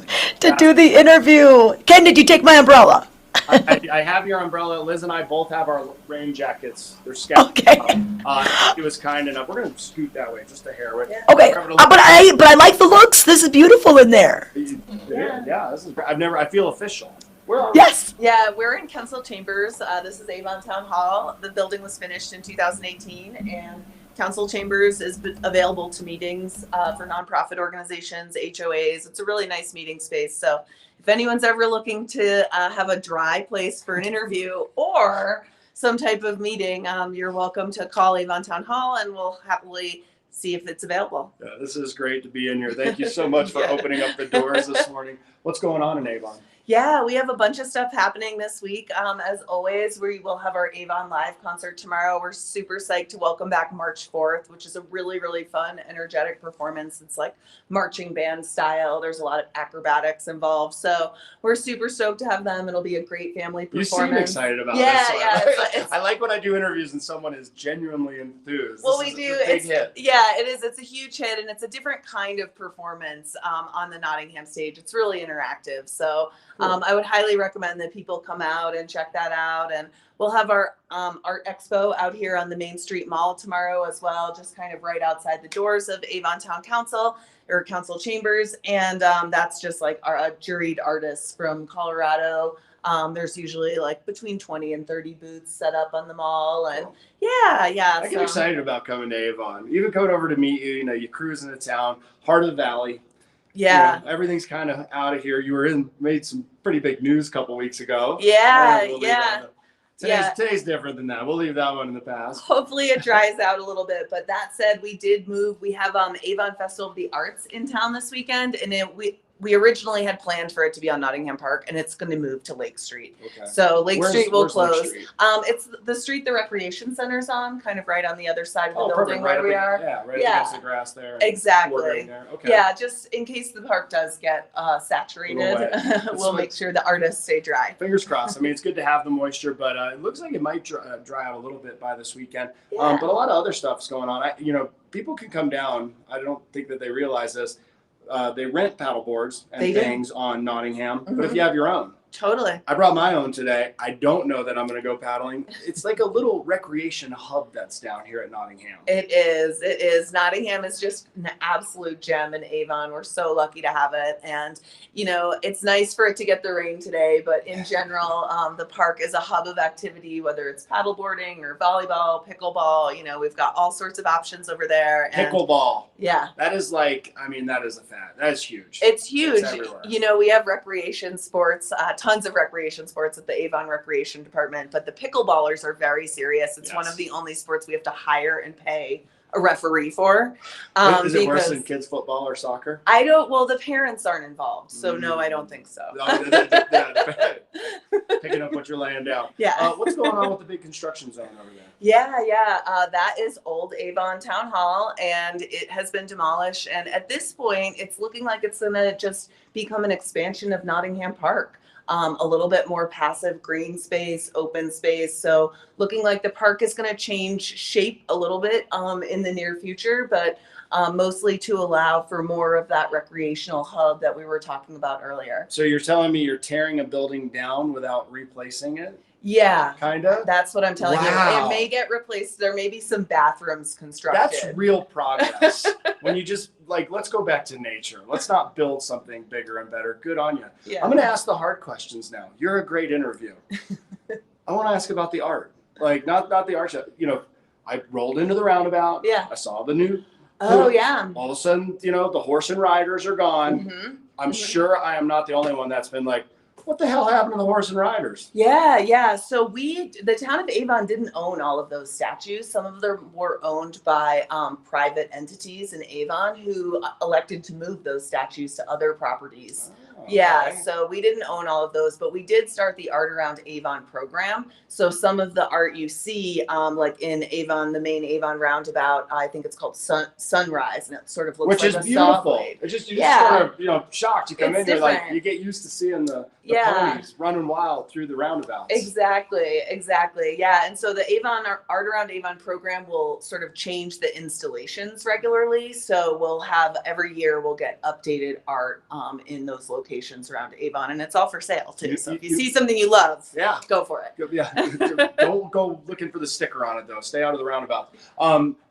do the interview. Ken, did you take my umbrella? I have your umbrella. Liz and I both have our rain jackets. They're scattered. Okay. It was kind enough. We're going to scoot that way, just a hair. Okay, but I like the looks. This is beautiful in there. Yeah, this is. I feel official. Where are Yes. Yeah, we're in Council Chambers. This is Avon Town Hall. The building was finished in 2018, and Council Chambers is available to meetings for nonprofit organizations, HOAs. It's a really nice meeting space. So if anyone's ever looking to have a dry place for an interview or some type of meeting, you're welcome to call Avon Town Hall, and we'll happily see if it's available. Yeah, this is great to be in here. Thank you so much for opening up the doors this morning. What's going on in Avon? Yeah, we have a bunch of stuff happening this week. As always, we will have our Avon Live concert tomorrow. We're super psyched to welcome back March 4th, which is a really, really fun, energetic performance. It's like marching band style. There's a lot of acrobatics involved. So we're super stoked to have them. It'll be a great family performance. You seem excited about this. Yeah. I like when I do interviews and someone is genuinely enthused. Well, It's a big hit. Yeah, it is. It's a huge hit, and it's a different kind of performance on the Nottingham stage. It's really interactive. So I would highly recommend that people come out and check that out. And we'll have our art expo out here on the Main Street Mall tomorrow as well, just kind of right outside the doors of Avon Town Council or Council Chambers. And that's just like our juried artists from Colorado. There's usually like between 20 and 30 booths set up on the mall. And yeah. I get excited about coming to Avon. Even coming over to meet you, you cruise into town, heart of the valley. Yeah. Everything's kind of out of here. You made some pretty big news a couple weeks ago. Yeah. Today's different than that. We'll leave that one in the past. Hopefully it dries out a little bit. But that said, we did move. We have Avon Festival of the Arts in town this weekend, and we originally had planned for it to be on Nottingham Park, and it's going to move to Lake Street. Okay. So Lake Street will where's Lake close. Street? It's the street the recreation center's on, kind of right on the other side of the Perfect. building Right where we up are. right Yeah. against the grass there. Exactly. Bordering there. Okay. Yeah, just in case the park does get saturated, wet. we'll make sure the artists stay dry. Fingers crossed. I mean, it's good to have the moisture, but it looks like it might dry out a little bit by this weekend. Yeah. But a lot of other stuff's going on. People can come down. I don't think that they realize this. They rent paddle boards and They do. things on Nottingham, but if Mhm. you have your own. Totally. I brought my own today. I don't know that I'm going to go paddling. It's like a little recreation hub that's down here at Nottingham. It is. Nottingham is just an absolute gem in Avon. We're so lucky to have it. And, it's nice for it to get the rain today, but in general, the park is a hub of activity, whether it's paddleboarding or volleyball, pickleball. We've got all sorts of options over there. And Pickleball. yeah. That is that is a fad. That is huge. It's huge. It's everywhere. We have recreation sports, tons of recreation sports at the Avon Recreation Department, but the pickleballers are very serious. It's one Yes. of the only sports we have to hire and pay a referee for. Is it worse because than kids football or soccer? the parents aren't involved. So no, I don't think so. Picking up what you're laying down. Yeah. What's going on with the big construction zone over there? Yeah. That is old Avon Town Hall, and it has been demolished. And at this point, it's looking like it's going to just become an expansion of Nottingham Park. A little bit more passive green space, open space. So looking like the park is going to change shape a little bit in the near future, but mostly to allow for more of that recreational hub that we were talking about earlier. So you're telling me you're tearing a building down without replacing it? Yeah. Kind of? That's what I'm telling Wow. you. It may get replaced. There may be some bathrooms constructed. That's real progress. When you just let's go back to nature. Let's not build something bigger and better. Good on you. Yeah. I'm going to ask the hard questions now. You're a great interview. I want to ask about the art. Not the art. I rolled into the roundabout. Yeah. I saw the new. Oh, yeah. All of a sudden, the horse and riders are gone. Mm-hmm. I'm sure I am not the only one that's been like, what the hell happened to the horse and riders? Yeah. So the town of Avon didn't own all of those statues. Some of them were owned by private entities in Avon who elected to move those statues to other properties. Yeah, okay. so we didn't own all of those, but we did start the Art Around Avon program. So some of the art you see, like in Avon, the main Avon roundabout, I think it's called Sunrise, and it sort of looks Which like is a saw beautiful. blade. It's just, Yeah. sort of, shocked. You come It's in, you're like, different. you get used to seeing the Yeah. ponies running wild through the roundabouts. Exactly. Yeah. And so the Avon Art Around Avon program will sort of change the installations regularly. So we'll have every year we'll get updated art in those locations around Avon, and it's all for sale too. So if you see something you love, Yeah. go for it. Yeah. Don't go looking for the sticker on it though. Stay out of the roundabout.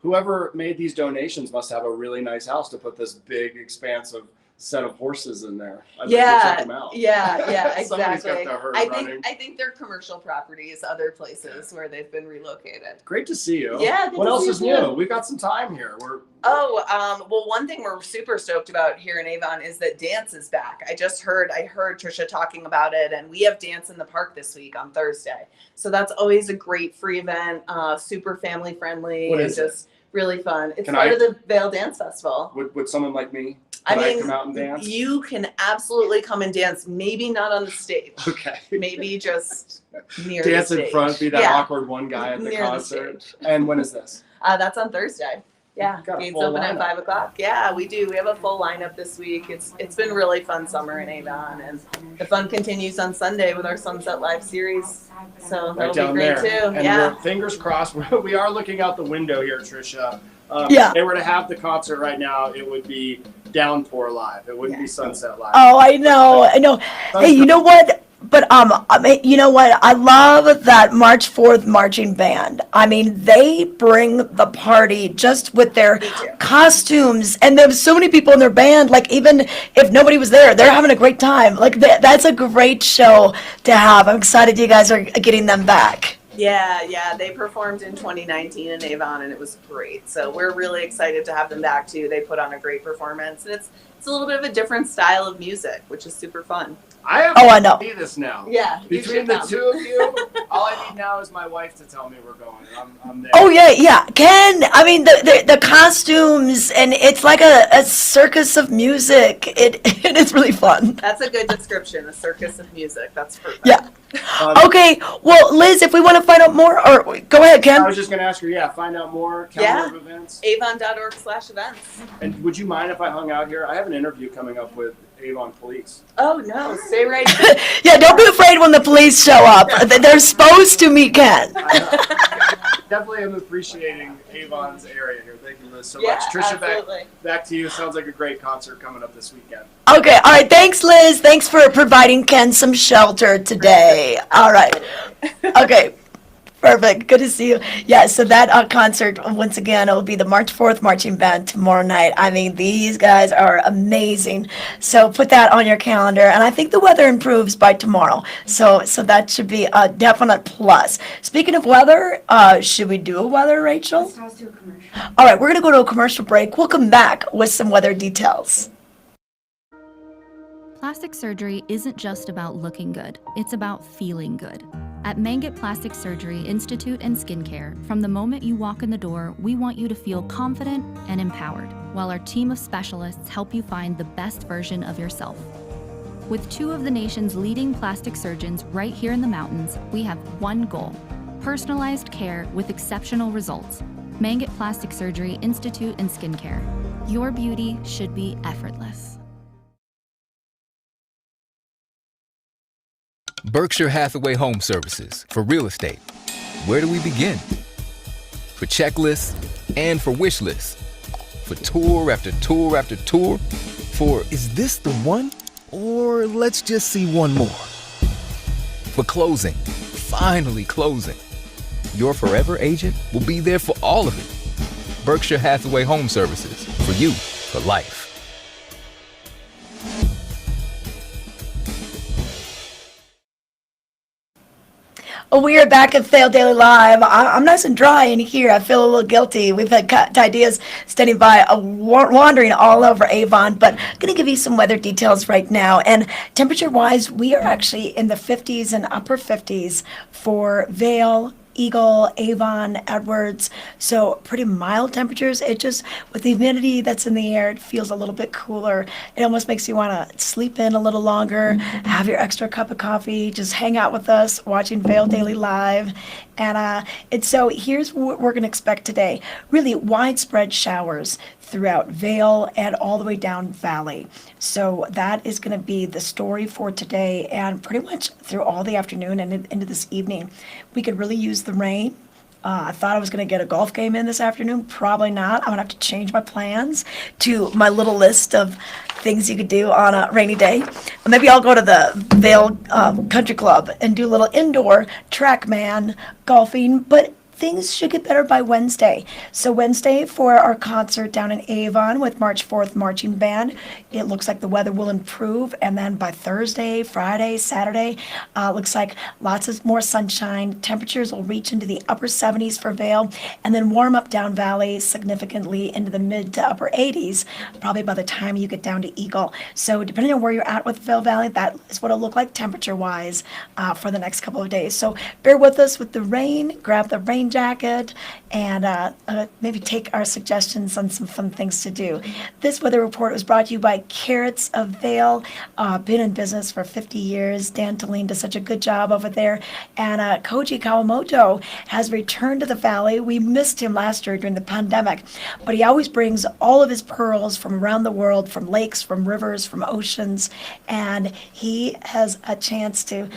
Whoever made these donations must have a really nice house to put this big, expansive set of horses in there. I'd like to check them out. Yeah, Somebody's got exactly. the herd I running. think they're commercial properties, other places where they've been relocated. Great to see you. Yeah, good What to else see is you too. new? We've got some time here. Well, one thing we're super stoked about here in Avon is that dance is back. I heard Trisha talking about it, and we have dance in the park this week on Thursday. So that's always a great free event, super family friendly, What and is it? just really fun. It's Can part I- of the Vail Dance Festival. Would someone like me? I Can mean, come out and dance? you can absolutely come and dance. Maybe not on the stage. Okay. Maybe just near Dance the stage. in front, be that Yeah. awkward one guy at the Near the concert. stage. And when is this? That's on Thursday. Yeah, You've got a gates full open at lineup. 5:00. Yeah, we do. We have a full lineup this week. It's been really fun summer in Avon, and the fun continues on Sunday with our Sunset Live series. So Right that'll down be great there. too. And Yeah. we're, fingers crossed, we are looking out the window here, Trisha. Yeah. If they were to have the concert right now, it would be Downpour Live. It wouldn't be Sunset Live. Oh, I know. Hey, you know what? But I mean, you know what? I love that March 4th marching band. I mean, they bring the party just with their Me too. costumes, and there's so many people in their band. Like, even if nobody was there, they're having a great time. Like, that's a great show to have. I'm excited you guys are getting them back. Yeah, they performed in 2019 in Avon, and it was great. So we're really excited to have them back too. They put on a great performance, and it's a little bit of a different style of music, which is super fun. I have Oh, to I know. see this now. Yeah, you Between should the come. two of you, all I need now is my wife to tell me we're going. I'm there. Oh yeah. Ken, I mean the costumes, and it's like a circus of music. It is really fun. That's a good description, a circus of music. That's perfect. Yeah. Um, Okay. Well, Liz, if we want to find out more, or go ahead, I Ken. was just gonna ask her. Yeah, find out more calendar of events. Avon.org/events. And would you mind if I hung out here? I have an interview coming up with Avon Police. Oh no, stay right here. Yeah, don't be afraid when the police show up. They're supposed to meet Ken. I definitely am appreciating Avon's area here. Thank you, Liz, so Yeah, much. Trisha, absolutely. back to you. Sounds like a great concert coming up this weekend. Okay. All right. Thanks, Liz. Thanks for providing Ken some shelter today. All right. Okay. Perfect. Good to see you. Yeah, so that concert, once again, it will be the March 4th marching band tomorrow night. I mean, these guys are amazing. So put that on your calendar. And I think the weather improves by tomorrow. So that should be a definite plus. Speaking of weather, should we do a weather, Rachel? Let's toss to a commercial. All right, we're going to go to a commercial break. We'll come back with some weather details. Plastic surgery isn't just about looking good, it's about feeling good. At Mangett Plastic Surgery Institute and Skincare, from the moment you walk in the door, we want you to feel confident and empowered, while our team of specialists help you find the best version of yourself. With two of the nation's leading plastic surgeons right here in the mountains, we have one goal: personalized care with exceptional results. Mangett Plastic Surgery Institute and Skincare. Your beauty should be effortless. Berkshire Hathaway Home Services for real estate. Where do we begin? For checklists and for wish lists. For tour after tour after tour. For is this the one? Or let's just see one more. For closing. Finally closing. Your forever agent will be there for all of it. Berkshire Hathaway Home Services. For you, for life. We are back at Vail Daily Live. I'm nice and dry in here. I feel a little guilty. We've had ideas standing by, wandering all over Avon, but I'm going to give you some weather details right now. And temperature-wise, we are actually in the 50s and upper 50s for Vail, Eagle, Avon, Edwards. So pretty mild temperatures. It just, with the humidity that's in the air, it feels a little bit cooler. It almost makes you want to sleep in a little longer, have your extra cup of coffee, just hang out with us watching Vail Daily Live. And so here's what we're going to expect today. Really widespread showers throughout Vail and all the way down Valley. So that is going to be the story for today and pretty much through all the afternoon and into this evening. We could really use the rain. I thought I was going to get a golf game in this afternoon. Probably not. I'm going to have to change my plans to my little list of things you could do on a rainy day. Maybe I'll go to the Vail Country Club and do a little indoor TrackMan golfing, but things should get better by Wednesday. So Wednesday for our concert down in Avon with March 4th Marching Band, it looks like the weather will improve. And then by Thursday, Friday, Saturday, looks like lots of more sunshine. Temperatures will reach into the upper 70s for Vail and then warm up down Valley significantly into the mid to upper 80s, probably by the time you get down to Eagle. So depending on where you're at with Vail Valley, that is what it'll look like temperature-wise for the next couple of days. So bear with us with the rain, grab the rain jacket, and maybe take our suggestions on some fun things to do. This weather report was brought to you by Carrots of Vail. Been in business for 50 years. Dan Talene does such a good job over there. And Koji Kawamoto has returned to the Valley. We missed him last year during the pandemic, but he always brings all of his pearls from around the world, from lakes, from rivers, from oceans, and he has a chance to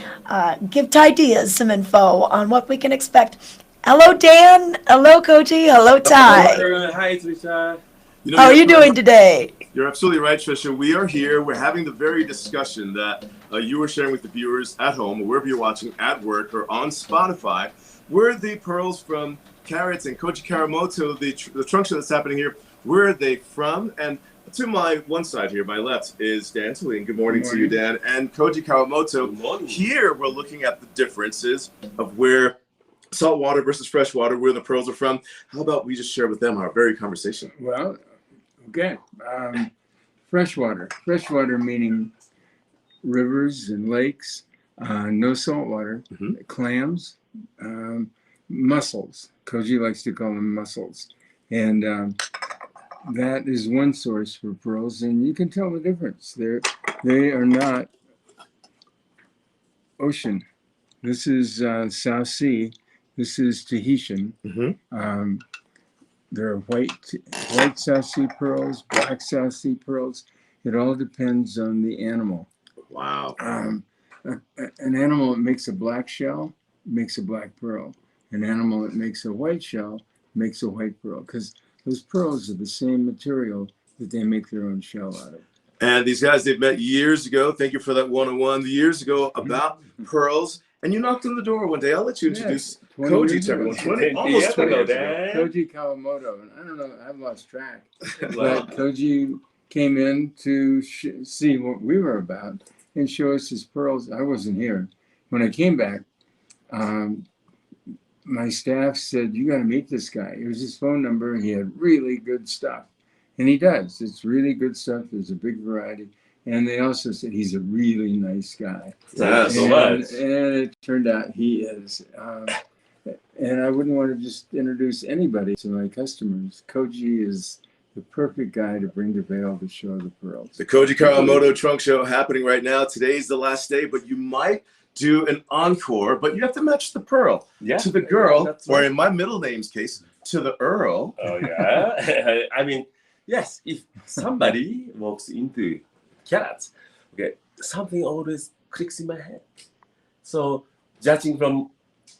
give ideas some info on what we can expect. Hello, Dan. Hello, Koji. Hello, Ty. Hi, Trisha. How are you doing today? You're absolutely right, Trisha. We are here. We're having the very discussion that you were sharing with the viewers at home, or wherever you're watching, at work, or on Spotify. Where are the pearls from Carrots and Koji Karamoto, the trunk show that's happening here, where are they from? And to my one side here, my left, is Dan Talene. Good morning to you, Dan. And Koji Kawamoto. Here, we're looking at the differences of where saltwater versus freshwater, where the pearls are from. How about we just share with them our very conversation? Well, okay. Freshwater. Freshwater meaning rivers and lakes, no salt water, clams, mussels. Koji likes to call them mussels. And that is one source for pearls, and you can tell the difference. They are not ocean. This is South Sea. This is Tahitian. There are white South Sea pearls, black South Sea pearls. It all depends on the animal. Wow. An animal that makes a black shell makes a black pearl. An animal that makes a white shell makes a white pearl, because those pearls are the same material that they make their own shell out of. And these guys, they've met years ago. Thank you for that one-on-one. Years ago about pearls. And you knocked on the door one day. I'll let you introduce Koji to everyone. Almost 20 years ago. Koji Kawamoto. And I don't know, I've lost track. But Koji came in to see what we were about and show us his pearls. I wasn't here. When I came back, my staff said, you got to meet this guy. Here's his phone number. He had really good stuff. And he does. It's really good stuff. There's a big variety. And they also said he's a really nice guy. Yeah, so much. And it turned out he is. And I wouldn't want to just introduce anybody to my customers. Koji is the perfect guy to bring to Vail to show the pearls. The Koji Kawamoto Trunk Show happening right now. Today's the last day, but you might do an encore, but you have to match the pearl to the girl, or in my middle name's case, to the Earl. Oh, yeah. I mean, yes, if somebody walks into cat, okay, something always clicks in my head. So, judging from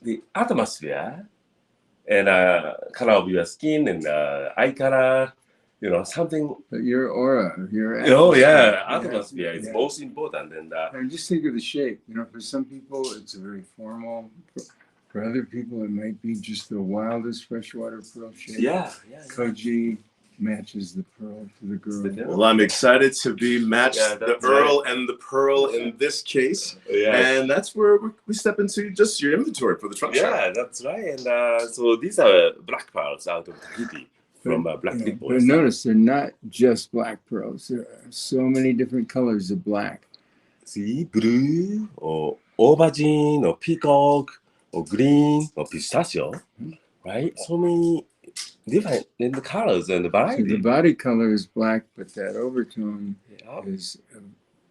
the atmosphere and color of your skin and eye color, you know, something. Your aura, your atmosphere is most important. And just think of the shape. You know, for some people, it's a very formal. For other people, it might be just the wildest freshwater pearl shape. Koji matches the pearl to the girl. Well, I'm excited to be matched the Earl and the Pearl in this case. And that's where we step into just your inventory for the trunk shop. Yeah, that's right. And so these are black pearls out of Tahiti from Black Lip Boys. But notice they're not just black pearls. There are so many different colors of black. See, blue or aubergine or peacock or green or pistachio, right? So many different in the colors and the variety. So the body color is black, but that overtone is a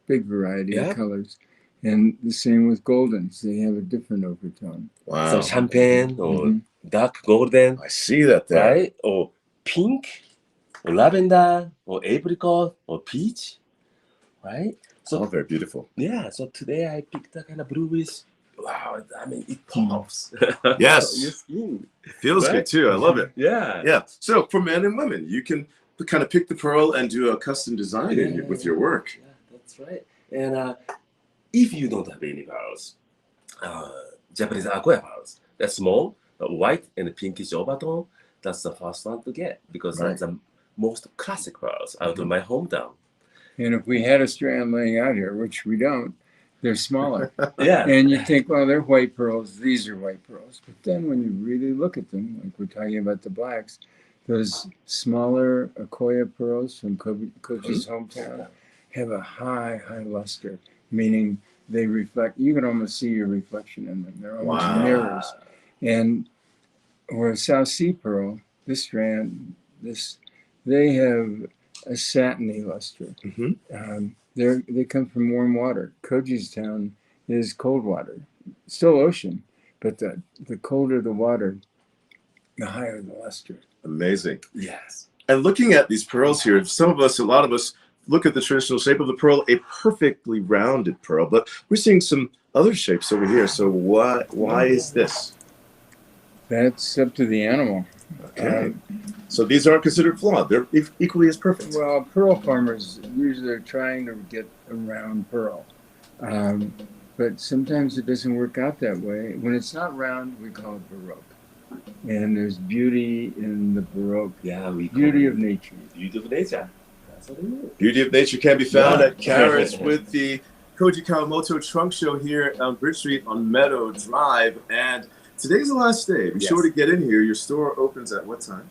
big variety of colors. And the same with goldens. They have a different overtone. Wow. So champagne or dark golden. I see that there. Right? Or pink or lavender or apricot or peach. Right? So all very beautiful. Yeah. So today I picked a kind of bluish. Wow, I mean, it pops. Yes. Your skin. It feels good too. I love it. Yeah. So for men and women, you can kind of pick the pearl and do a custom design with your work. Yeah, that's right. And if you don't have any pearls, Japanese aqua pearls, they're small, white and pinkish overtone. That's the first one to get because that's the most classic pearls out of my hometown. And if we had a strand laying out here, which we don't, they're smaller. Yeah. And you think, well, they're white pearls. These are white pearls. But then when you really look at them, like we're talking about the blacks, those smaller Akoya pearls from Koji's hometown have a high luster, meaning they reflect. You can almost see your reflection in them. They're almost mirrors. And where South Sea pearl, this strand, they have a satiny luster. They come from warm water. Koji's town is cold water, still ocean, but the colder the water, the higher the luster. Amazing. Yes. And looking at these pearls here, a lot of us look at the traditional shape of the pearl, a perfectly rounded pearl, but we're seeing some other shapes over here. So why is this? That's up to the animal. Okay. So these aren't considered flawed. They're equally as perfect. Well, pearl farmers usually are trying to get a round pearl. But sometimes it doesn't work out that way. When it's not round, we call it Baroque. And there's beauty in the Baroque. Yeah, beauty of nature. Beauty of nature. That's what it is. Beauty of nature can be found at Carrots with the Koji Kawamoto Trunk Show here on Bridge Street on Meadow Drive. And today's the last day. Be sure to get in here. Your store opens at what time?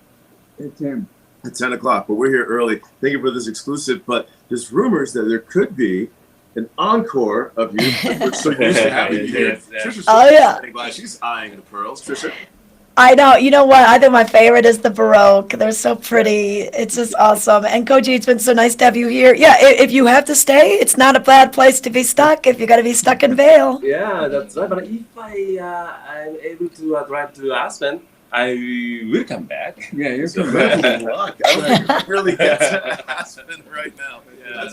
At 10. At 10 o'clock. But we're here early. Thank you for this exclusive. But there's rumors that there could be an encore of you. We're so used to having you here. Yes, yes. Trisha's Oh, yeah. glad she's eyeing the pearls. Trisha, I know. You know what? I think my favorite is the Baroque. They're so pretty. It's just awesome. And Koji, it's been so nice to have you here. Yeah, if you have to stay, it's not a bad place to be stuck if you got to be stuck in Vail. Yeah, that's right. But if I'm able to drive to Aspen, I will come back. Yeah, you're So- coming. good luck. I don't think you can really get to Aspen right now. Yeah.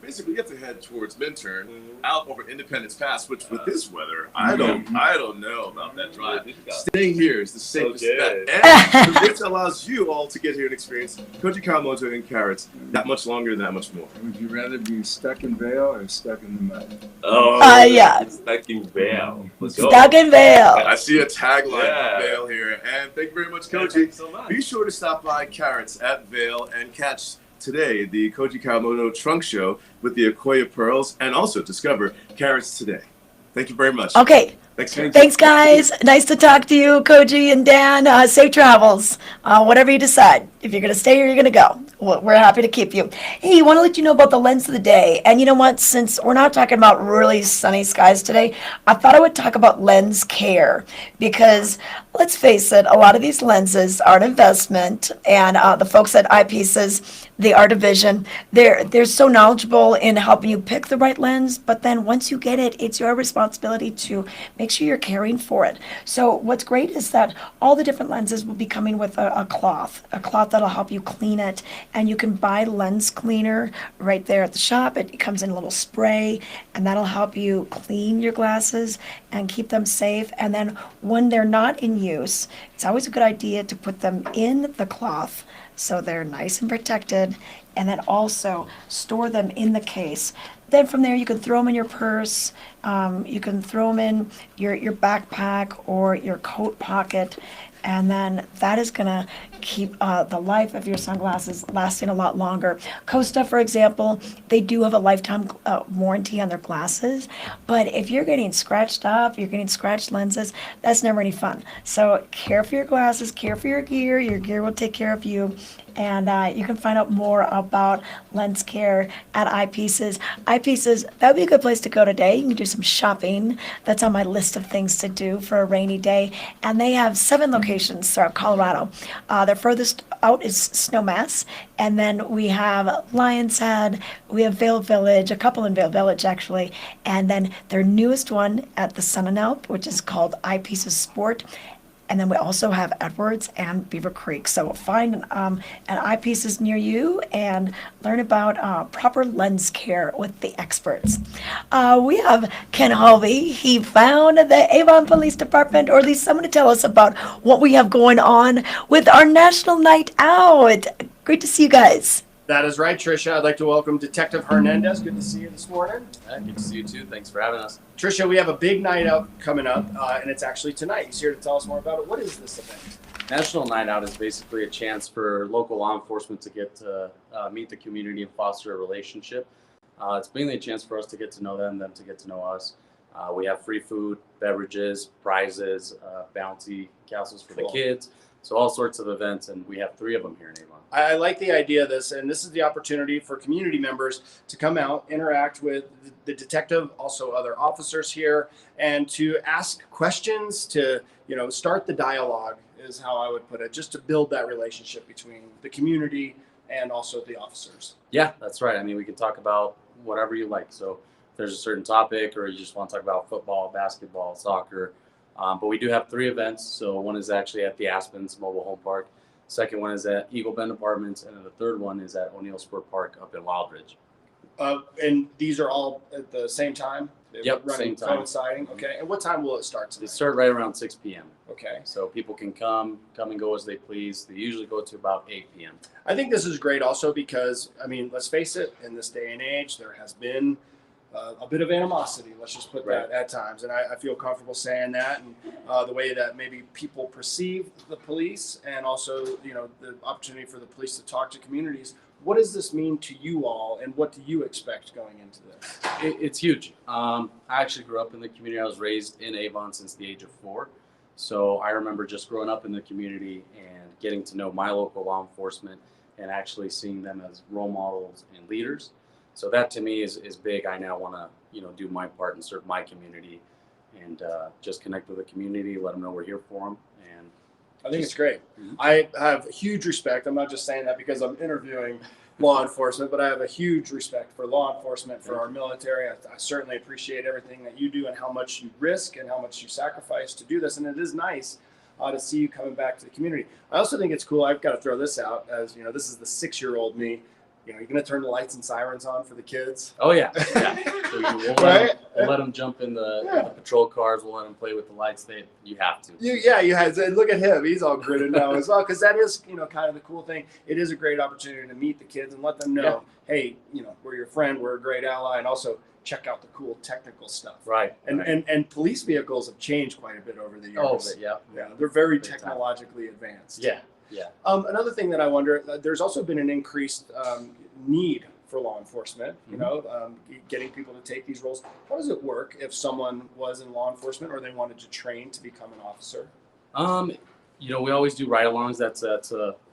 Basically, you have to head towards Minturn, out over Independence Pass, which with this weather, I don't know about that drive. Staying here is the safest Okay. bet, and which allows you all to get here and experience Koji Kawamoto and Carrots that much longer and that much more. Would you rather be stuck in Vail or stuck in the mud? Oh, yeah. It's stuck in Vail. Let's go. Stuck in Vail. I see a tagline Yeah. of Vail here, and thank you very much, Yeah, Koji. thanks so much. Be sure to stop by Carrots at Vail and catch today the Koji Kawamoto Trunk Show with the Akoya Pearls, and also discover Carrots today. Thank you very much. Okay. Thanks. Thanks, guys. Nice to talk to you, Koji and Dan. Safe travels. Whatever you decide. If you're going to stay or you're going to go, we're happy to keep you. Hey, I want to let you know about the lens of the day. And you know what? Since we're not talking about really sunny skies today, I thought I would talk about lens care. Because let's face it, a lot of these lenses are an investment. And the folks at Eyepieces, the art division, they're so knowledgeable in helping you pick the right lens. But then once you get it, it's your responsibility to make sure you're caring for it. So what's great is that all the different lenses will be coming with a cloth that'll help you clean it. And you can buy lens cleaner right there at the shop. It comes in a little spray, and that'll help you clean your glasses and keep them safe. And then when they're not in use, it's always a good idea to put them in the cloth so they're nice and protected, and then also store them in the case. Then from there, you can throw them in your purse, you can throw them in your backpack or your coat pocket, and then that is gonna keep the life of your sunglasses lasting a lot longer. Costa, for example, they do have a lifetime warranty on their glasses, but if you're getting scratched up, you're getting scratched lenses, that's never any fun. So care for your glasses, care for your gear will take care of you. And you can find out more about lens care at Eyepieces. Eyepieces, that would be a good place to go today. You can do some shopping. That's on my list of things to do for a rainy day. And they have 7 locations throughout Colorado. Their furthest out is Snowmass. And then we have Lion's Head, we have Vail Village, a couple in Vail Village actually. And then their newest one at the Sun and Alp, which is called Eyepieces Sport. And then we also have Edwards and Beaver Creek. So find an Eyepieces near you and learn about proper lens care with the experts. We have Ken Hovey. He found the Avon Police Department, or at least someone to tell us about what we have going on with our National Night Out. Great to see you guys. That is right, Tricia. I'd like to welcome Detective Hernandez. Good to see you this morning. Good to see you too. Thanks for having us. Tricia, we have a big night out coming up, and it's actually tonight. He's here to tell us more about it. What is this event? National Night Out is basically a chance for local law enforcement to get to meet the community and foster a relationship. It's mainly a chance for us to get to know them to get to know us. We have free food, beverages, prizes, bounty castles for the kids. So all sorts of events, and we have 3 of them here in Avon. I like the idea of this, and this is the opportunity for community members to come out, interact with the detective, also other officers here, and to ask questions, to start the dialogue is how I would put it, just to build that relationship between the community and also the officers. Yeah, that's right. I mean, we can talk about whatever you like. So if there's a certain topic, or you just want to talk about football, basketball, soccer. But we do have 3 events. So one is actually at the Aspens Mobile Home Park. Second one is at Eagle Bend Apartments, and then the third one is at O'Neill Sport Park up in Wildridge. And these are all at the same time? Yep, running, same time. Coinciding. Okay. And what time will it start They tonight? start right around 6 p.m. Okay. So people can come and go as they please. They usually go to about 8 p.m. I think this is great also because, I mean, let's face it, in this day and age, there has been a bit of animosity, let's just put that at times. And I feel comfortable saying that, and the way that maybe people perceive the police, and also, the opportunity for the police to talk to communities. What does this mean to you all, and what do you expect going into this? It's huge. I actually grew up in the community. I was raised in Avon since the age of 4. So I remember just growing up in the community and getting to know my local law enforcement and actually seeing them as role models and leaders. So that to me is big. I now want to, do my part and serve my community and just connect with the community, let them know we're here for them. And I think it's great. I have huge respect. I'm not just saying that because I'm interviewing law enforcement, but I have a huge respect for law enforcement, for our military. I certainly appreciate everything that you do and how much you risk and how much you sacrifice to do this. And it is nice to see you coming back to the community. I also think it's cool. I've got to throw this out as, this is the 6-year-old me. You're going to turn the lights and sirens on for the kids. Oh yeah. So we'll let them jump in the patrol cars. We'll let them play with the lights. You have to. You have to. Look at him. He's all gritted now as well. Because that is, kind of the cool thing. It is a great opportunity to meet the kids and let them know, hey, we're your friend. We're a great ally. And also check out the cool technical stuff. Right. And police vehicles have changed quite a bit over the years. Oh, yeah. They're very technologically advanced. Yeah. Another thing that I wonder, there's also been an increased need for law enforcement, getting people to take these roles. How does it work if someone was in law enforcement or they wanted to train to become an officer? We always do ride-alongs. That's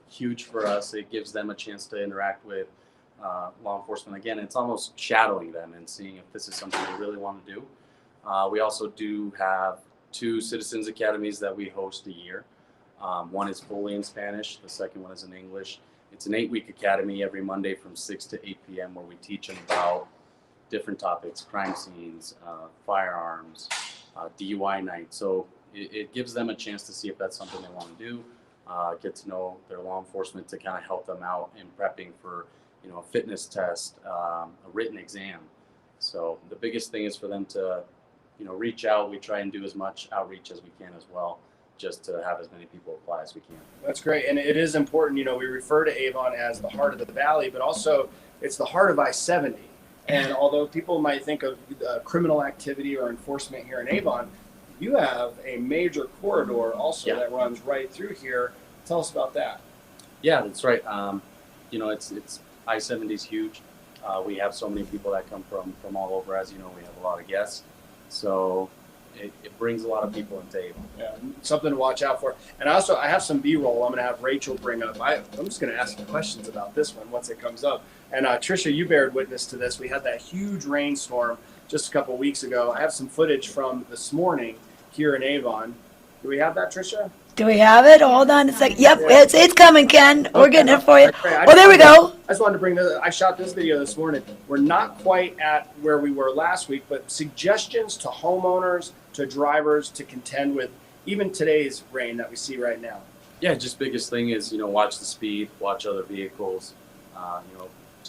huge for us. It gives them a chance to interact with law enforcement. Again, it's almost shadowing them and seeing if this is something they really want to do. We also do have 2 citizens academies that we host a year. One is fully in Spanish. The second one is in English. It's an 8-week academy every Monday from 6 to 8 p.m. where we teach them about different topics, crime scenes, firearms, DUI night. So it gives them a chance to see if that's something they want to do, get to know their law enforcement to kind of help them out in prepping for, a fitness test, a written exam. So the biggest thing is for them to, reach out. We try and do as much outreach as we can as well, just to have as many people apply as we can. That's great. And it is important, we refer to Avon as the heart of the valley, but also it's the heart of I-70. And although people might think of criminal activity or enforcement here in Avon, you have a major corridor also that runs right through here. Tell us about that. Yeah, that's right. It's I-70 is huge. We have so many people that come from all over. As you know, we have a lot of guests. So it brings a lot of people into Avon. Yeah, something to watch out for. And I have some B-roll I'm going to have Rachel bring up. I'm just going to ask you questions about this one once it comes up. And Tricia, you bared witness to this. We had that huge rainstorm just a couple weeks ago. I have some footage from this morning here in Avon. Do we have that, Tricia? Do we have it? Hold on a second. Yep, it's coming, Ken. We're getting it for you. Oh, there we go. I just wanted to bring this. I shot this video this morning. We're not quite at where we were last week, but suggestions to homeowners, to drivers to contend with even today's rain that we see right now. Yeah, just biggest thing is, watch the speed, watch other vehicles.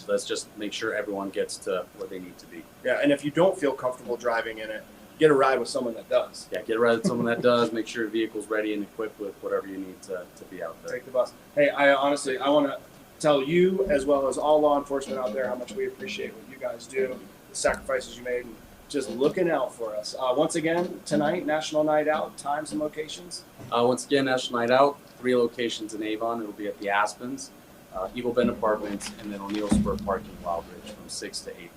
Let's just make sure everyone gets to where they need to be. Yeah, and if you don't feel comfortable driving in it, get a ride with someone that does. Yeah, get a ride with someone that does. Make sure your vehicle's ready and equipped with whatever you need to be out there. Take the bus. Hey, I want to tell you as well as all law enforcement out there how much we appreciate what you guys do, the sacrifices you made, and just looking out for us. Once again, tonight, National Night Out, times and locations. Once again, National Night Out, 3 locations in Avon. It'll be at the Aspens, Eagle Bend Apartments, and then O'Neill Spur Park in Wildridge from 6 to 8 p.m.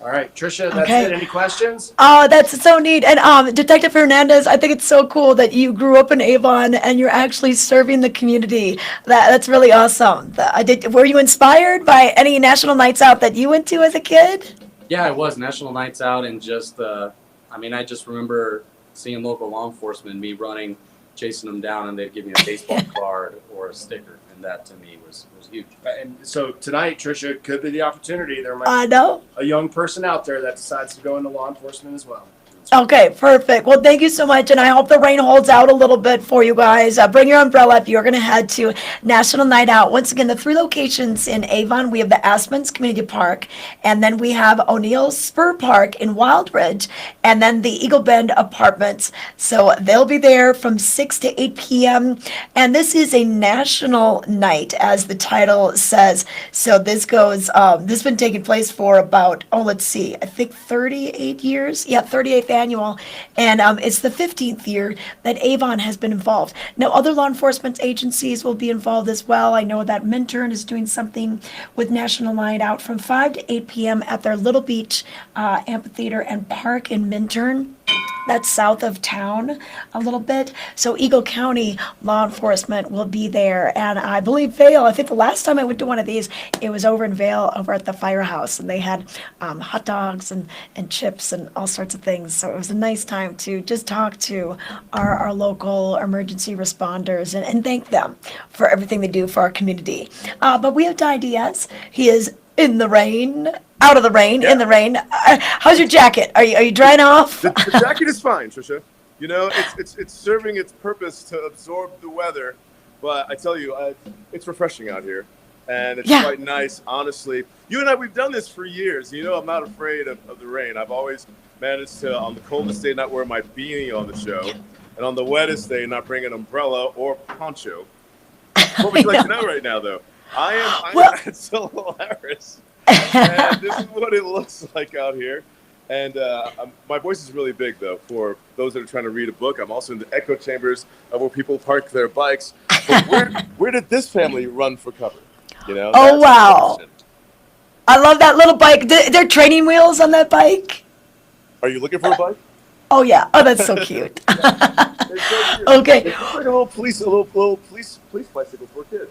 All right, Tricia, that's it. Any questions? Oh, that's so neat. And Detective Hernandez, I think it's so cool that you grew up in Avon and you're actually serving the community. That's really awesome. Were you inspired by any national nights out that you went to as a kid? Yeah, I was. National Nights Out, and just, I just remember seeing local law enforcement, me running, chasing them down, and they'd give me a baseball card or a sticker. That to me was huge. And so tonight, Tricia, could be the opportunity. There might be a young person out there that decides to go into law enforcement as well. Okay, perfect. Well, thank you so much, and I hope the rain holds out a little bit for you guys. Bring your umbrella if you're going to head to National Night Out. Once again, the 3 locations in Avon. We have the Aspens Community Park, and then we have O'Neill Spur Park in Wildridge, and then the Eagle Bend Apartments. So they'll be there from 6 to 8 p.m., and this is a national night, as the title says. So this goes, this has been taking place for about, I think 38 years? Yeah, 38th annual, and it's the 15th year that Avon has been involved. Now, other law enforcement agencies will be involved as well. I know that Minturn is doing something with National Night Out from 5 to 8 p.m. at their Little Beach Amphitheater and Park in Minturn. That's south of town a little bit. So Eagle County law enforcement will be there. And I believe Vail, I think the last time I went to one of these, it was over in Vail, over at the firehouse. And they had hot dogs and chips and all sorts of things. So it was a nice time to just talk to our local emergency responders and thank them for everything they do for our community. But we have Ty Diaz. He is in the rain, out of the rain, in the rain. How's your jacket? Are you drying off? The jacket is fine, Trisha. You know, it's serving its purpose to absorb the weather. But I tell you, it's refreshing out here, and it's quite nice, honestly. You and I, we've done this for years. You know, I'm not afraid of the rain. I've always managed to, on the coldest day, not wear my beanie on the show, and on the wettest day, not bring an umbrella or poncho. What would you like to know right now, though? It's so hilarious. And this is what it looks like out here. And my voice is really big, though, for those that are trying to read a book. I'm also in the echo chambers of where people park their bikes. But where did this family run for cover? You know? Oh, wow. I love that little bike. They're training wheels on that bike. Are you looking for a bike? Oh, yeah. Oh, that's so cute. Okay. It's like a little police bicycle for a kid.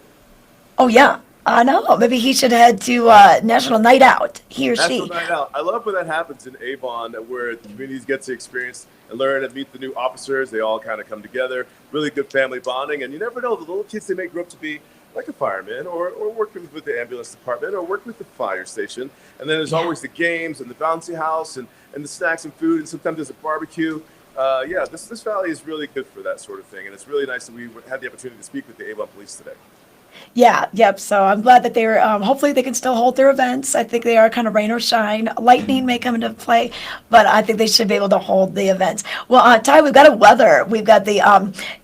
Oh, yeah. I know. Maybe he should head to National Night Out, he or she. National Night Out. I love when that happens in Avon, where the communities get to experience and learn and meet the new officers. They all kind of come together. Really good family bonding. And you never know, the little kids, they may grow up to be like a fireman or work with the ambulance department or work with the fire station. And then there's always the games and the bouncy house and the snacks and food. And sometimes there's a barbecue. This valley is really good for that sort of thing. And it's really nice that we had the opportunity to speak with the Avon police today. Yeah, yep. So I'm glad that they're, hopefully they can still hold their events. I think they are kind of rain or shine. Lightning may come into play, but I think they should be able to hold the events. Well, Ty, we've got a weather. We've got the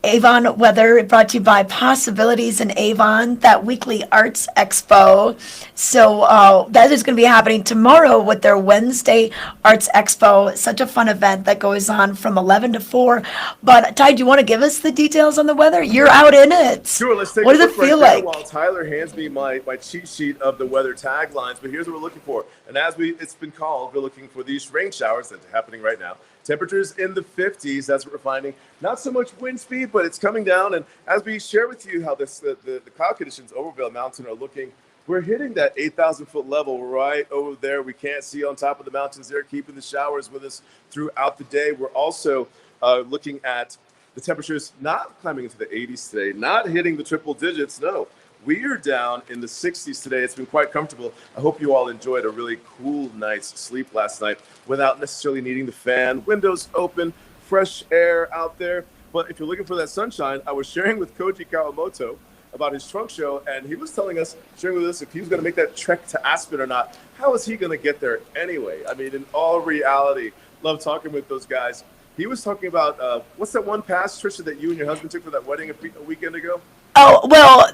Avon weather brought to you by Possibilities in Avon, that weekly arts expo. So that is going to be happening tomorrow with their Wednesday Arts Expo. It's such a fun event that goes on from 11 to 4. But Ty, do you want to give us the details on the weather? You're out in it. Sure, let's take what a does look it feel right like? While Tyler hands me my cheat sheet of the weather taglines, but here's what we're looking for. And as it's been called, we're looking for these rain showers that are happening right now. Temperatures in the 50s, that's what we're finding. Not so much wind speed, but it's coming down. And as we share with you how the cloud conditions over Vail Mountain are looking, we're hitting that 8,000-foot level right over there. We can't see on top of the mountains there, keeping the showers with us throughout the day. We're also looking at the temperatures not climbing into the 80s today, not hitting the triple digits. No, we are down in the 60s today. It's been quite comfortable. I hope you all enjoyed a really cool night's sleep last night without necessarily needing the fan. Windows open, fresh air out there. But if you're looking for that sunshine, I was sharing with Koji Kawamoto about his trunk show, and he was telling us, sharing with us, if he was going to make that trek to Aspen or not. How is he going to get there anyway? I mean, in all reality, love talking with those guys. He was talking about, what's that one pass, Trisha, that you and your husband took for that wedding a weekend ago? Oh, well,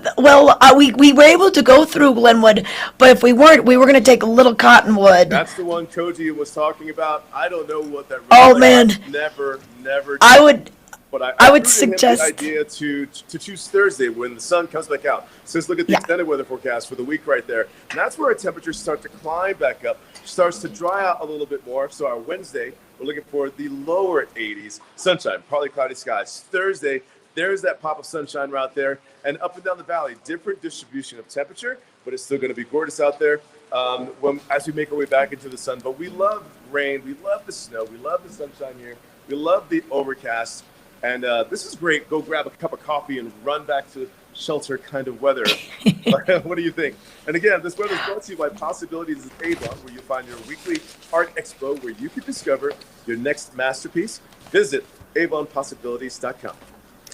we were able to go through Glenwood, but if we weren't, we were going to take Little Cottonwood. That's the one Koji was talking about. I don't know what that really Oh, man. Never. I would suggest the idea to choose Thursday when the sun comes back out. So let's look at the extended weather forecast for the week right there. And that's where our temperatures start to climb back up, starts to dry out a little bit more. So our Wednesday, we're looking for the lower 80s, sunshine, partly cloudy skies. Thursday, there's that pop of sunshine right there. And up and down the valley, different distribution of temperature, but it's still going to be gorgeous out there as we make our way back into the sun. But we love rain, we love the snow, we love the sunshine here, we love the overcast. And this is great. Go grab a cup of coffee and run back to shelter kind of weather. What do you think? And again, this weather is brought to you by Possibilities in Avon, where you find your weekly art expo where you can discover your next masterpiece. Visit avonpossibilities.com.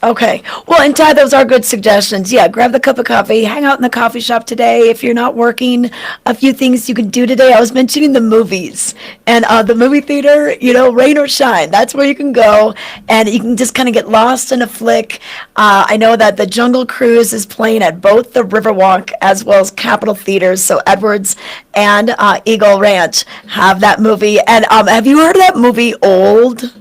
Okay. Well, and Ty, those are good suggestions. Yeah, grab the cup of coffee, hang out in the coffee shop today. If you're not working, a few things you can do today. I was mentioning the movies and the movie theater, rain or shine. That's where you can go and you can just kind of get lost in a flick. I know that the Jungle Cruise is playing at both the Riverwalk as well as Capitol Theaters. So Edwards and Eagle Ranch have that movie. And have you heard of that movie, Old?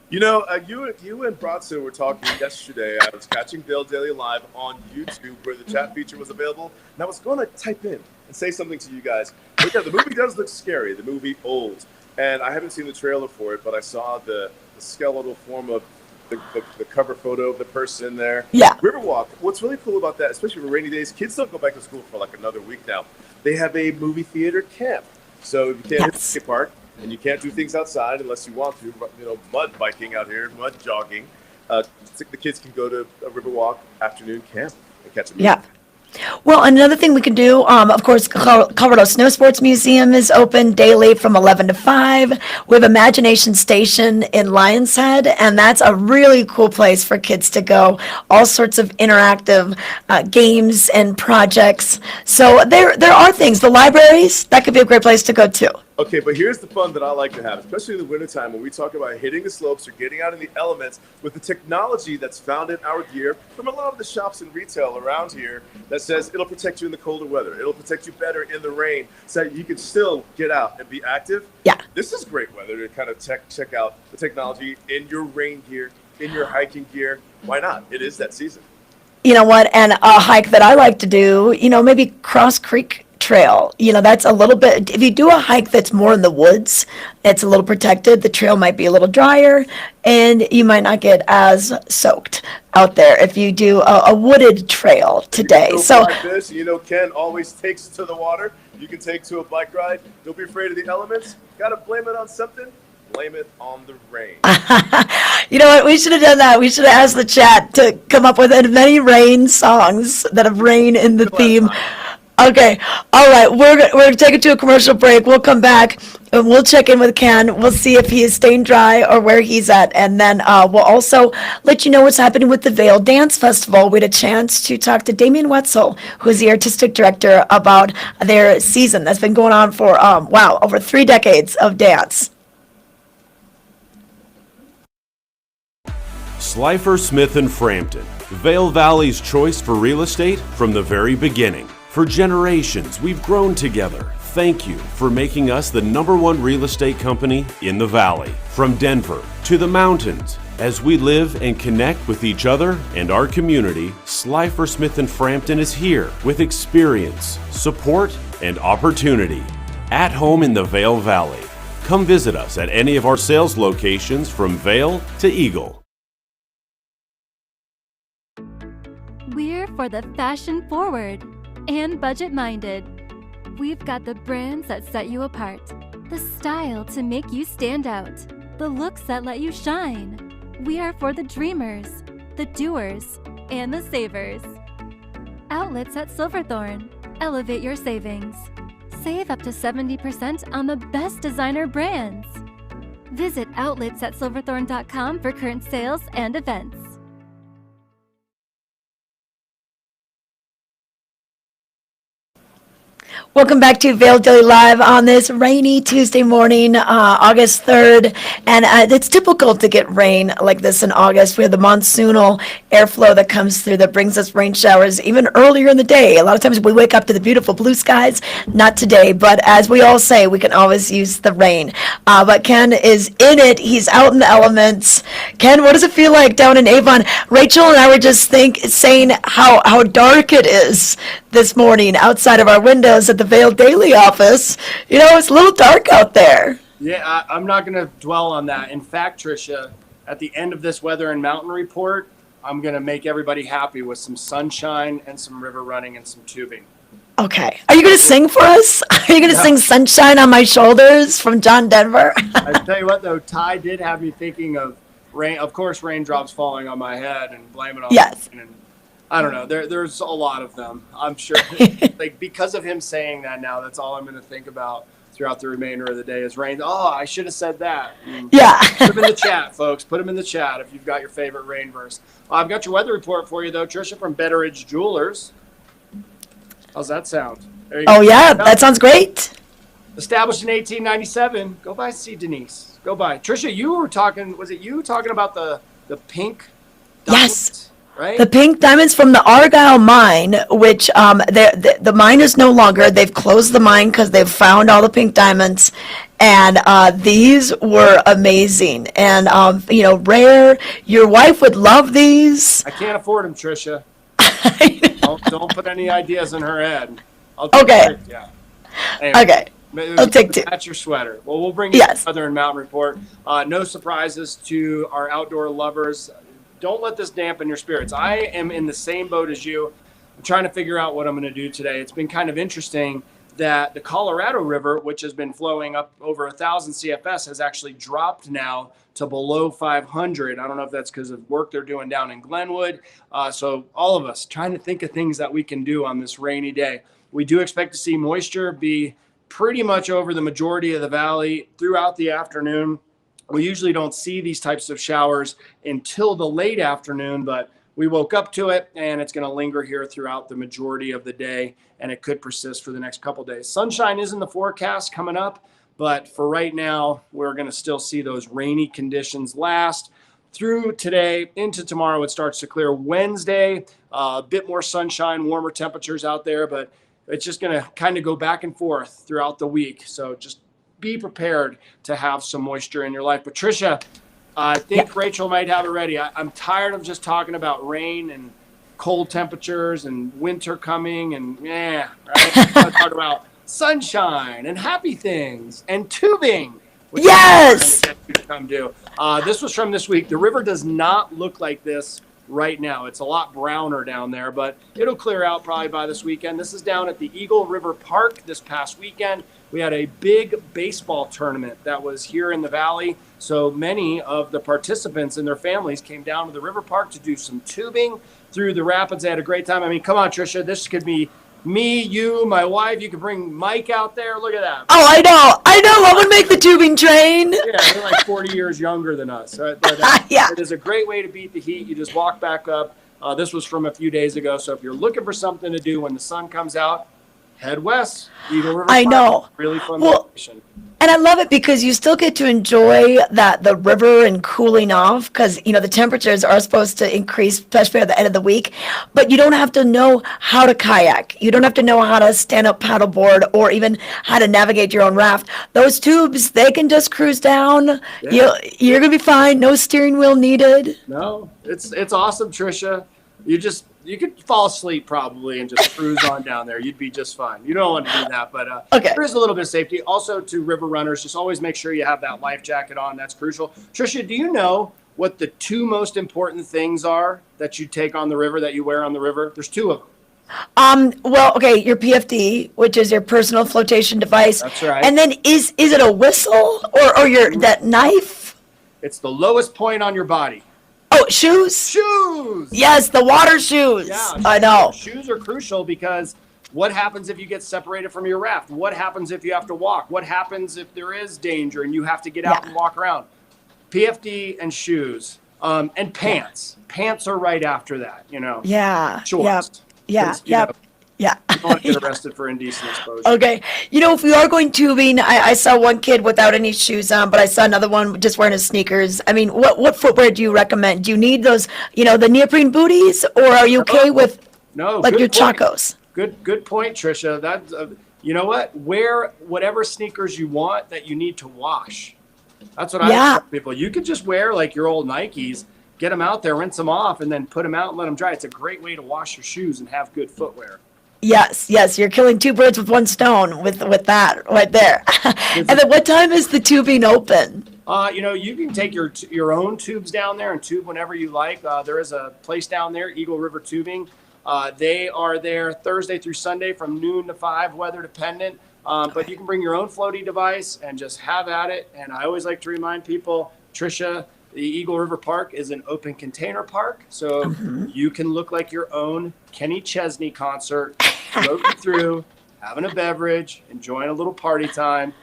You know, you and Bratzo were talking yesterday. I was catching Vail Daily Live on YouTube where the chat feature was available, and I was going to type in and say something to you guys. But yeah, the movie does look scary, the movie Old. And I haven't seen the trailer for it, but I saw the the skeletal form of the cover photo of the person in there. Yeah. Riverwalk, what's really cool about that, especially for rainy days, kids don't go back to school for like another week now. They have a movie theater camp. So if you can't hit the skate park and you can't do things outside unless you want to, you know, mud biking out here, mud jogging, the kids can go to a Riverwalk afternoon camp and catch a movie. Yeah. Well, another thing we can do, of course, Colorado Snow Sports Museum is open daily from 11 to 5. We have Imagination Station in Lions Head, and that's a really cool place for kids to go. All sorts of interactive games and projects. So there are things. The libraries, that could be a great place to go too. Okay, but here's the fun that I like to have, especially in the wintertime when we talk about hitting the slopes or getting out in the elements with the technology that's found in our gear from a lot of the shops and retail around here that says it'll protect you in the colder weather. It'll protect you better in the rain so that you can still get out and be active. Yeah. This is great weather to kind of check out the technology in your rain gear, in your hiking gear. Why not? It is that season. You know what? And a hike that I like to do, maybe Cross Creek Trail. That's a little bit, if you do a hike that's more in the woods, it's a little protected. The trail might be a little drier and you might not get as soaked out there if you do a wooded trail today. Like this, Ken always takes to the water. You can take to a bike ride. Don't be afraid of the elements. Got to blame it on something. Blame it on the rain. You know what? We should have done that. We should have asked the chat to come up with as many rain songs that have rain in the theme. Okay. All right. We're going to take it to a commercial break. We'll come back and we'll check in with Ken. We'll see if he is staying dry or where he's at. And then we'll also let you know what's happening with the Vail Dance Festival. We had a chance to talk to Damien Wetzel, who is the artistic director, about their season that's been going on for, over 3 decades of dance. Slifer Smith & Frampton, Vail Valley's choice for real estate from the very beginning. For generations, we've grown together. Thank you for making us the #1 real estate company in the Valley. From Denver to the mountains, as we live and connect with each other and our community, Slifer Smith & Frampton is here with experience, support, and opportunity. At home in the Vail Valley. Come visit us at any of our sales locations from Vail to Eagle. We're for the fashion forward and budget minded. We've got the brands that set you apart, the style to make you stand out, the looks that let you shine. We are for the dreamers, the doers, and the savers. Outlets at Silverthorne. Elevate your savings. Save up to 70% on the best designer brands. Visit outletsatsilverthorne.com for current sales and events. Welcome back to Vail Daily Live on this rainy Tuesday morning, August 3rd. And it's typical to get rain like this in August. We have the monsoonal airflow that comes through that brings us rain showers even earlier in the day. A lot of times we wake up to the beautiful blue skies. Not today, but as we all say, we can always use the rain. But Ken is in it. He's out in the elements. Ken, what does it feel like down in Avon? Rachel and I were just saying how dark it is this morning outside of our windows at the Vail Daily office. It's a little dark out there. Yeah, I'm not going to dwell on that. In fact, Tricia, at the end of this weather and mountain report, I'm going to make everybody happy with some sunshine and some river running and some tubing. Okay. Are you going to sing for us? Are you going to sing Sunshine on My Shoulders from John Denver? I tell you what, though, Ty did have me thinking of rain. Of course, raindrops falling on my head and blaming it on Yes. rain. And I don't know. There's a lot of them. I'm sure. Because of him saying that now, that's all I'm going to think about throughout the remainder of the day is rain. Oh, I should have said that. Yeah. Put them in the chat, folks. Put them in the chat if you've got your favorite rain verse. I've got your weather report for you, though, Tricia, from Betteridge Jewelers. How's that sound? There you go. Yeah, that sounds great. Established in 1897. Go by, see Denise. Go by. Tricia, you were talking, was it you talking about the pink diamonds? Yes. Right? The pink diamonds from the Argyle mine, which the mine is no longer. They've closed the mine because they've found all the pink diamonds. And these were amazing. And, rare. Your wife would love these. I can't afford them, Tricia. Don't put any ideas in her head. Okay. Yeah. Anyway. Okay. I'll take 2. That's your sweater. Well, we'll bring you Yes. the weather and mountain report. No surprises to our outdoor lovers. Don't let this dampen your spirits. I am in the same boat as you. I'm trying to figure out what I'm going to do today. It's been kind of interesting that the Colorado River, which has been flowing up over 1,000 CFS, has actually dropped now to below 500. I don't know if that's because of work they're doing down in Glenwood. So all of us trying to think of things that we can do on this rainy day. We do expect to see moisture be pretty much over the majority of the valley throughout the afternoon. We usually don't see these types of showers until the late afternoon, but we woke up to it, and it's going to linger here throughout the majority of the day, and it could persist for the next couple days. Sunshine is in the forecast coming up, but for right now, we're going to still see those rainy conditions last through today into tomorrow. It starts to clear Wednesday, a bit more sunshine, warmer temperatures out there, but it's just going to kind of go back and forth throughout the week. So just be prepared to have some moisture in your life. Patricia, I think Rachel might have it ready. I'm tired of just talking about rain and cold temperatures and winter coming and right? I want to talk about sunshine and happy things and tubing. Which Yes. I'm to come do. This was from this week. The river does not look like this right now. It's a lot browner down there, but it'll clear out probably by this weekend. This is down at the Eagle River Park this past weekend. We had a big baseball tournament that was here in the valley. So many of the participants and their families came down to the river park to do some tubing through the rapids. They had a great time. I mean, come on, Tricia, this could be me, you, my wife. You could bring Mike out there. Look at that. Oh, I know. I would make the tubing train. Yeah, they're like 40 years younger than us. Right? But, it is a great way to beat the heat. You just walk back up. This was from a few days ago. So if you're looking for something to do when the sun comes out, head west. Eagle River I Park. know. Really fun vacation. And I love it because you still get to enjoy the river and cooling off because, the temperatures are supposed to increase, especially at the end of the week. But you don't have to know how to kayak. You don't have to know how to stand up paddleboard or even how to navigate your own raft. Those tubes, they can just cruise down. Yeah. You're going to be fine. No steering wheel needed. No, it's awesome, Tricia. You could fall asleep probably and just cruise on down there. You'd be just fine. You don't want to do that, but there is a little bit of safety. Also, to river runners, just always make sure you have that life jacket on. That's crucial. Tricia, do you know what the 2 most important things are that you take on the river, that you wear on the river? There's 2 of them. Well, okay, your PFD, which is your personal flotation device. That's right. And then is it a whistle or that knife? It's the lowest point on your body. Oh, shoes? Shoes! Yes, the water shoes. Yeah, I know. Shoes are crucial because what happens if you get separated from your raft? What happens if you have to walk? What happens if there is danger and you have to get out and walk around? PFD and shoes. And pants. Pants are right after that, Yeah. Shorts. Yeah. Yeah. Yeah. You don't want to get arrested for indecent exposure. Okay. If we are going tubing, I saw one kid without any shoes on, but I saw another one just wearing his sneakers. I mean, what footwear do you recommend? Do you need those, the neoprene booties, or are you okay with like your Chacos? Good point, Tricia. That's you know what? Wear whatever sneakers you want that you need to wash. That's what I tell people. You could just wear like your old Nikes, get them out there, rinse them off, and then put them out and let them dry. It's a great way to wash your shoes and have good footwear. Yes, you're killing 2 birds with 1 stone with that right there. And then what time is the tubing open? You can take your own tubes down there and tube whenever you like. There is a place down there, Eagle River Tubing. They are there Thursday through Sunday from noon to 5, weather dependent. But you can bring your own floaty device and just have at it. And I always like to remind people, Tricia, the Eagle River Park is an open container park, so you can look like your own Kenny Chesney concert, floating through, having a beverage, enjoying a little party time.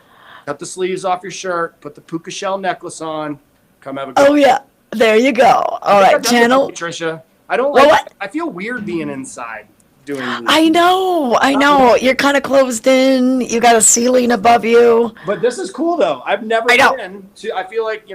Cut the sleeves off your shirt, put the puka shell necklace on, come have a good Oh, yeah. There you go. All right, channel. Tricia, I don't like I feel weird being inside doing these. I know. You're kind of closed in. You got a ceiling above you. But this is cool, though. I've never been to, I feel like,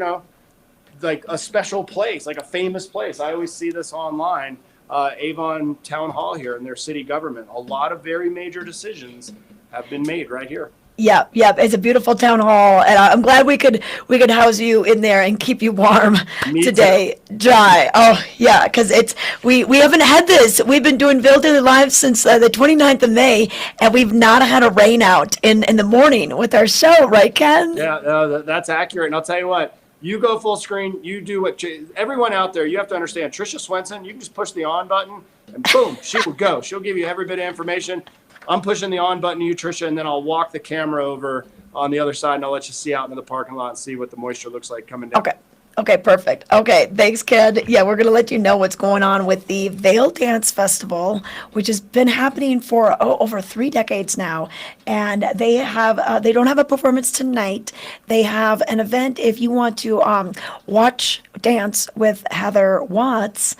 like a special place, like a famous place. I always see this online, Avon Town Hall here in their city government. A lot of very major decisions have been made right here. Yep, yep. It's a beautiful town hall, and I'm glad we could house you in there and keep you warm Me today. Dry. Oh, yeah, because we haven't had this. We've been doing Vail Daily Live since the 29th of May, and we've not had a rain out in the morning with our show, right, Ken? Yeah, no, that's accurate. And I'll tell you what, you go full screen, you do everyone out there, you have to understand, Trisha Swenson, you can just push the on button and boom, she will go. She'll give you every bit of information. I'm pushing the on button to you, Trisha, and then I'll walk the camera over on the other side and I'll let you see out into the parking lot and see what the moisture looks like coming down. Okay. Okay, perfect. Okay, thanks, Kid. Yeah, we're going to let you know what's going on with the Vail Dance Festival, which has been happening for over 3 decades now. And they don't have a performance tonight. They have an event if you want to watch dance with Heather Watts.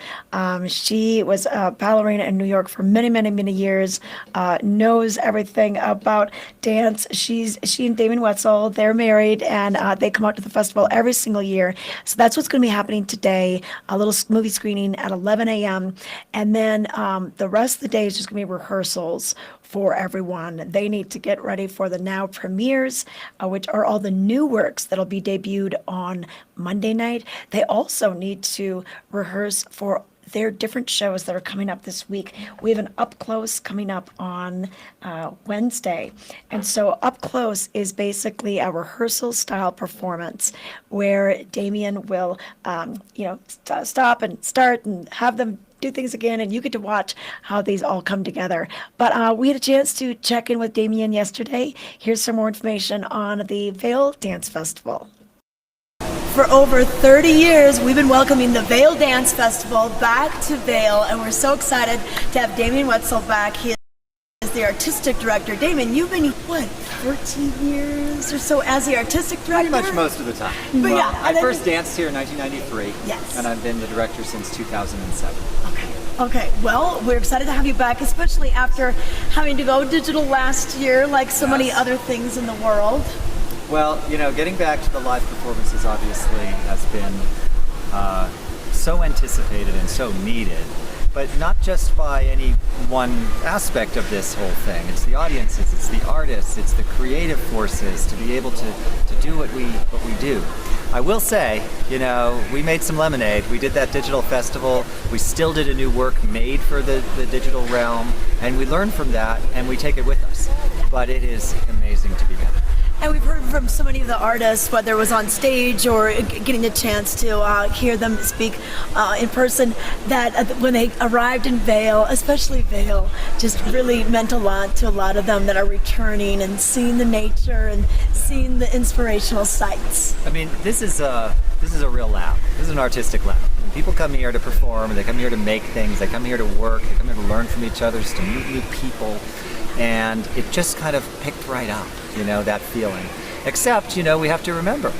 She was a ballerina in New York for many, many, many years, knows everything about dance. She and Damon Wetzel, they're married, and they come out to the festival every single year. So that's what's going to be happening today, a little movie screening at 11 a.m. And then the rest of the day is just going to be rehearsals for everyone. They need to get ready for the now premieres, which are all the new works that'll be debuted on Monday night. They also need to rehearse for their different shows that are coming up this week. We have an Up Close coming up on Wednesday. And so Up Close is basically a rehearsal style performance where Damien will, stop and start and have them do things again, and you get to watch how these all come together. But we had a chance to check in with Damien yesterday. Here's some more information on the Vail Dance Festival. For over 30 years, we've been welcoming the Vail Dance Festival back to Vail, and we're so excited to have Damien Wetzel back. He is the artistic director. Damien, you've been, 14 years or so as the artistic director? Pretty much most of the time. But well, I first danced here in 1993, yes, and I've been the director since 2007. Okay, well, we're excited to have you back, especially after having to go digital last year, like so many other things in the world. Well, getting back to the live performances obviously has been so anticipated and so needed, but not just by any one aspect of this whole thing. It's the audiences, it's the artists, it's the creative forces to be able to do what we do. I will say, we made some lemonade. We did that digital festival. We still did a new work made for the digital realm, and we learned from that, and we take it with us. But it is amazing to be back. And we've heard from so many of the artists, whether it was on stage or getting a chance to hear them speak in person, that when they arrived in Vail, especially Vail, just really meant a lot to a lot of them that are returning and seeing the nature and seeing the inspirational sights. I mean, this is a real lab. This is an artistic lab. People come here to perform, they come here to make things, they come here to work, they come here to learn from each other, just to meet new people, and it just kind of picked right up, that feeling. Except, we have to remember,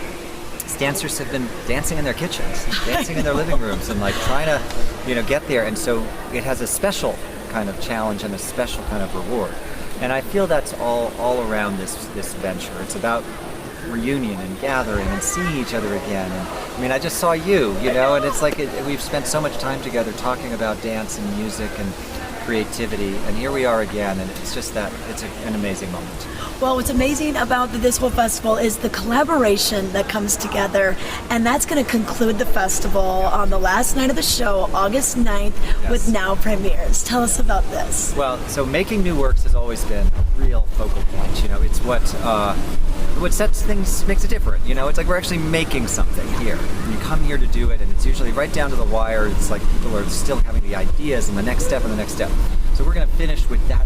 these dancers have been dancing in thear kitchens, dancing in their living rooms, and trying to, get there, and so it has a special kind of challenge and a special kind of reward. And I feel that's all around this venture. It's about reunion and gathering and seeing each other again. And I just saw you, and it's like we've spent so much time together talking about dance and music and creativity, and here we are again, and it's just that it's an amazing moment. Well, what's amazing about this whole festival is the collaboration that comes together, and that's going to conclude the festival on the last night of the show, August 9th, with Now Premieres. Tell us about this. Well, so making new works has always been a real focal point. It's what sets things, makes it different. It's like we're actually making something here. You come here to do it, and it's usually right down to the wire. It's like people are still having the ideas and the next step and the next step. So we're going to finish with that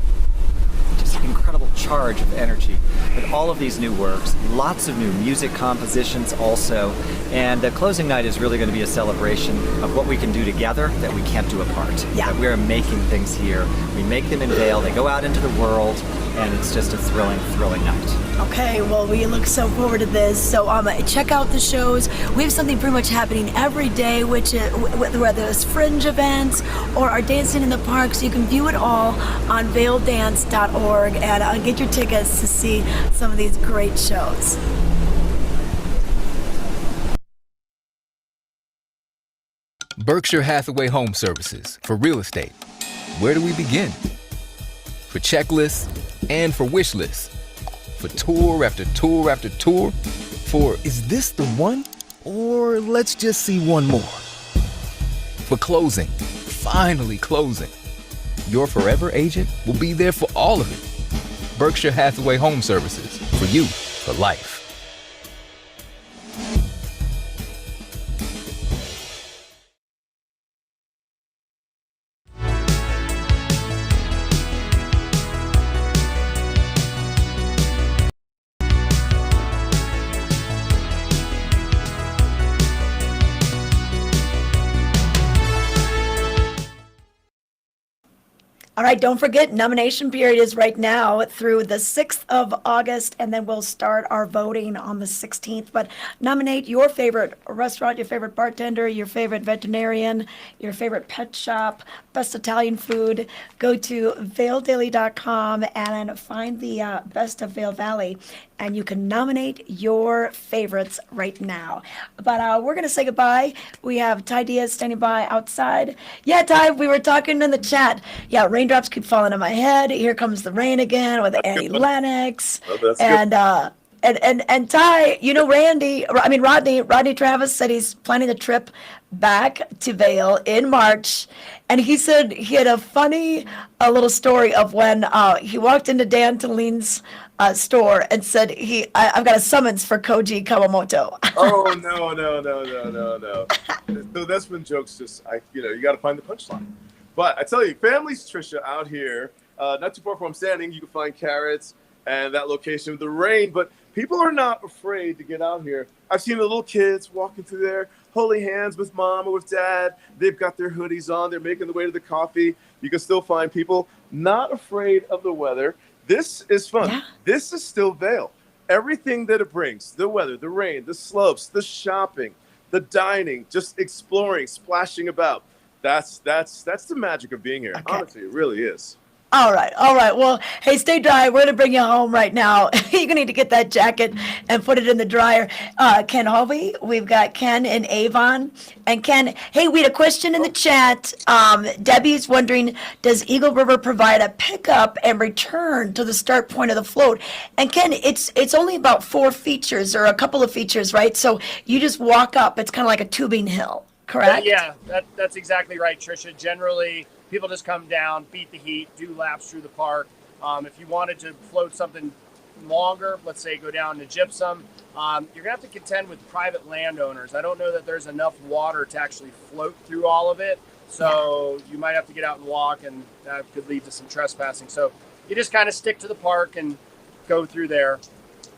just incredible charge of energy with all of these new works, lots of new music compositions also, and the closing night is really going to be a celebration of what we can do together that we can't do apart. Yeah. That we're making things here. We make them in Vail, they go out into the world, and it's just a thrilling, thrilling night. Okay, well, we look so forward to this. So check out the shows. We have something pretty much happening every day, which whether it's fringe events or our dancing in the park, so you can view it all on vaildance.org and get your tickets to see some of these great shows. Berkshire Hathaway Home Services for real estate. Where do we begin? For checklists and for wish lists. For tour after tour after tour. For is this the one? Or let's just see one more. For closing, finally closing. Your forever agent will be there for all of it. Berkshire Hathaway Home Services. For you, for life. All right, don't forget, nomination period is right now through the 6th of August, and then we'll start our voting on the 16th. But nominate your favorite restaurant, your favorite bartender, your favorite veterinarian, your favorite pet shop, best Italian food. Go to vaildaily.com and find the best of Vail Valley, and you can nominate your favorites right now. But we're going to say goodbye. We have Ty Diaz standing by outside. Yeah, Ty, we were talking in the chat. Yeah, raindrops keep falling on my head. Here comes the rain again with Annie Lennox. Oh, that's And and Ty, you know, Rodney Travis said he's planning a trip back to Vail in March, and he said he had a funny little story of when he walked into Dan Toline's store and said I've got a summons for Koji Kawamoto. Oh no. So that's when jokes just you got to find the punchline. But I tell you, families, Trisha, out here, not too far from where I'm standing, you can find carrots and that location with the rain. But people are not afraid to get out here. I've seen the little kids walking through there, holding hands with mom or with dad. They've got their hoodies on. They're making the way to the coffee. You can still find people not afraid of the weather. This is fun. Yeah. This is still Vail. Everything that it brings, the weather, the rain, the slopes, the shopping, the dining, just exploring, splashing about. That's the magic of being here. Okay. Honestly, it really is. All right. Well, hey, stay dry. We're going to bring you home right now. You're going to need to get that jacket and put it in the dryer. Ken Hovey, we've got Ken in Avon. And Ken, hey, we had a question in the chat. Debbie's wondering, does Eagle River provide a pickup and return to the start point of the float? And Ken, it's only about 4 features or a couple of features, right? So you just walk up. It's kind of like a tubing hill, correct? Yeah, that's exactly right, Tricia. Generally, people just come down, beat the heat, do laps through the park. If you wanted to float something longer, let's say go down to Gypsum, you're going to have to contend with private landowners. I don't know that there's enough water to actually float through all of it. So you might have to get out and walk, and that could lead to some trespassing. So you just kind of stick to the park and go through there.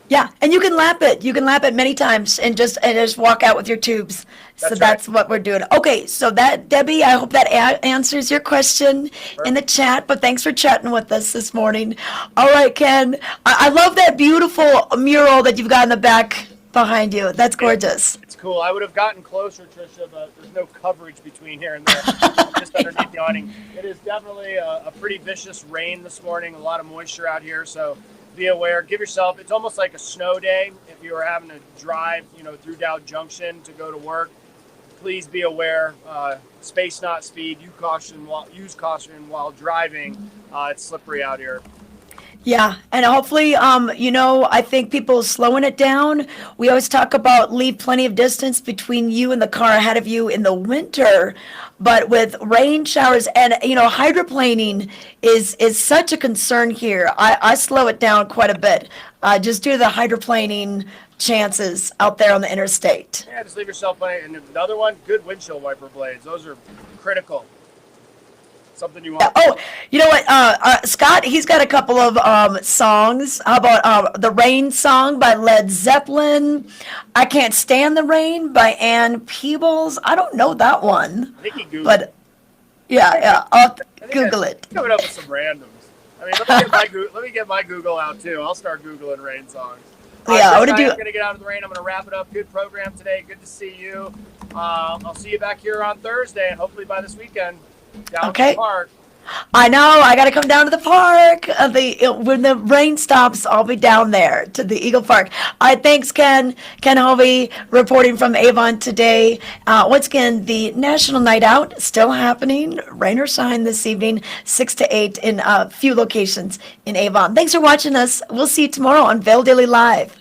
Yeah, and you can lap it. You can lap it many times and just walk out with your tubes. That's what we're doing. Okay, so that, Debbie, I hope that answers your question in the chat, but thanks for chatting with us this morning. All right, Ken, I love that beautiful mural that you've got in the back behind you. That's gorgeous. It's cool. I would have gotten closer, Tricia, but there's no coverage between here and there. Just underneath the awning. It is definitely a pretty vicious rain this morning, a lot of moisture out here, so be aware. Give yourself, it's almost like a snow day. If you were having to drive, through Dow Junction to go to work, please be aware. Space, not speed. Use caution while driving. It's slippery out here. Yeah, and hopefully, I think people slowing it down. We always talk about leave plenty of distance between you and the car ahead of you in the winter, but with rain showers and hydroplaning is such a concern here. I slow it down quite a bit, just due to the hydroplaning chances out there on the interstate. Yeah, just leave yourself plenty. And another one, good windshield wiper blades. Those are critical. Something you want. Oh, you know what? Scott, he's got a couple of songs. How about The Rain Song by Led Zeppelin? I Can't Stand the Rain by Ann Peebles. I don't know that one. I think he Googled but yeah, I'll Google it. Coming up with some randoms. I mean, let me get my Google out too. I'll start Googling rain songs. Yeah, I'm going to get out of the rain. I'm going to wrap it up. Good program today. Good to see you. I'll see you back here on Thursday, and hopefully by this weekend. Down okay. to the park. I know. I got to come down to the park. When the rain stops, I'll be down there to the Eagle Park. All right, thanks, Ken. Ken Hovey reporting from Avon today. Once again, the National Night Out still happening, rain or shine this evening, 6 to 8 in a few locations in Avon. Thanks for watching us. We'll see you tomorrow on Vail Daily Live.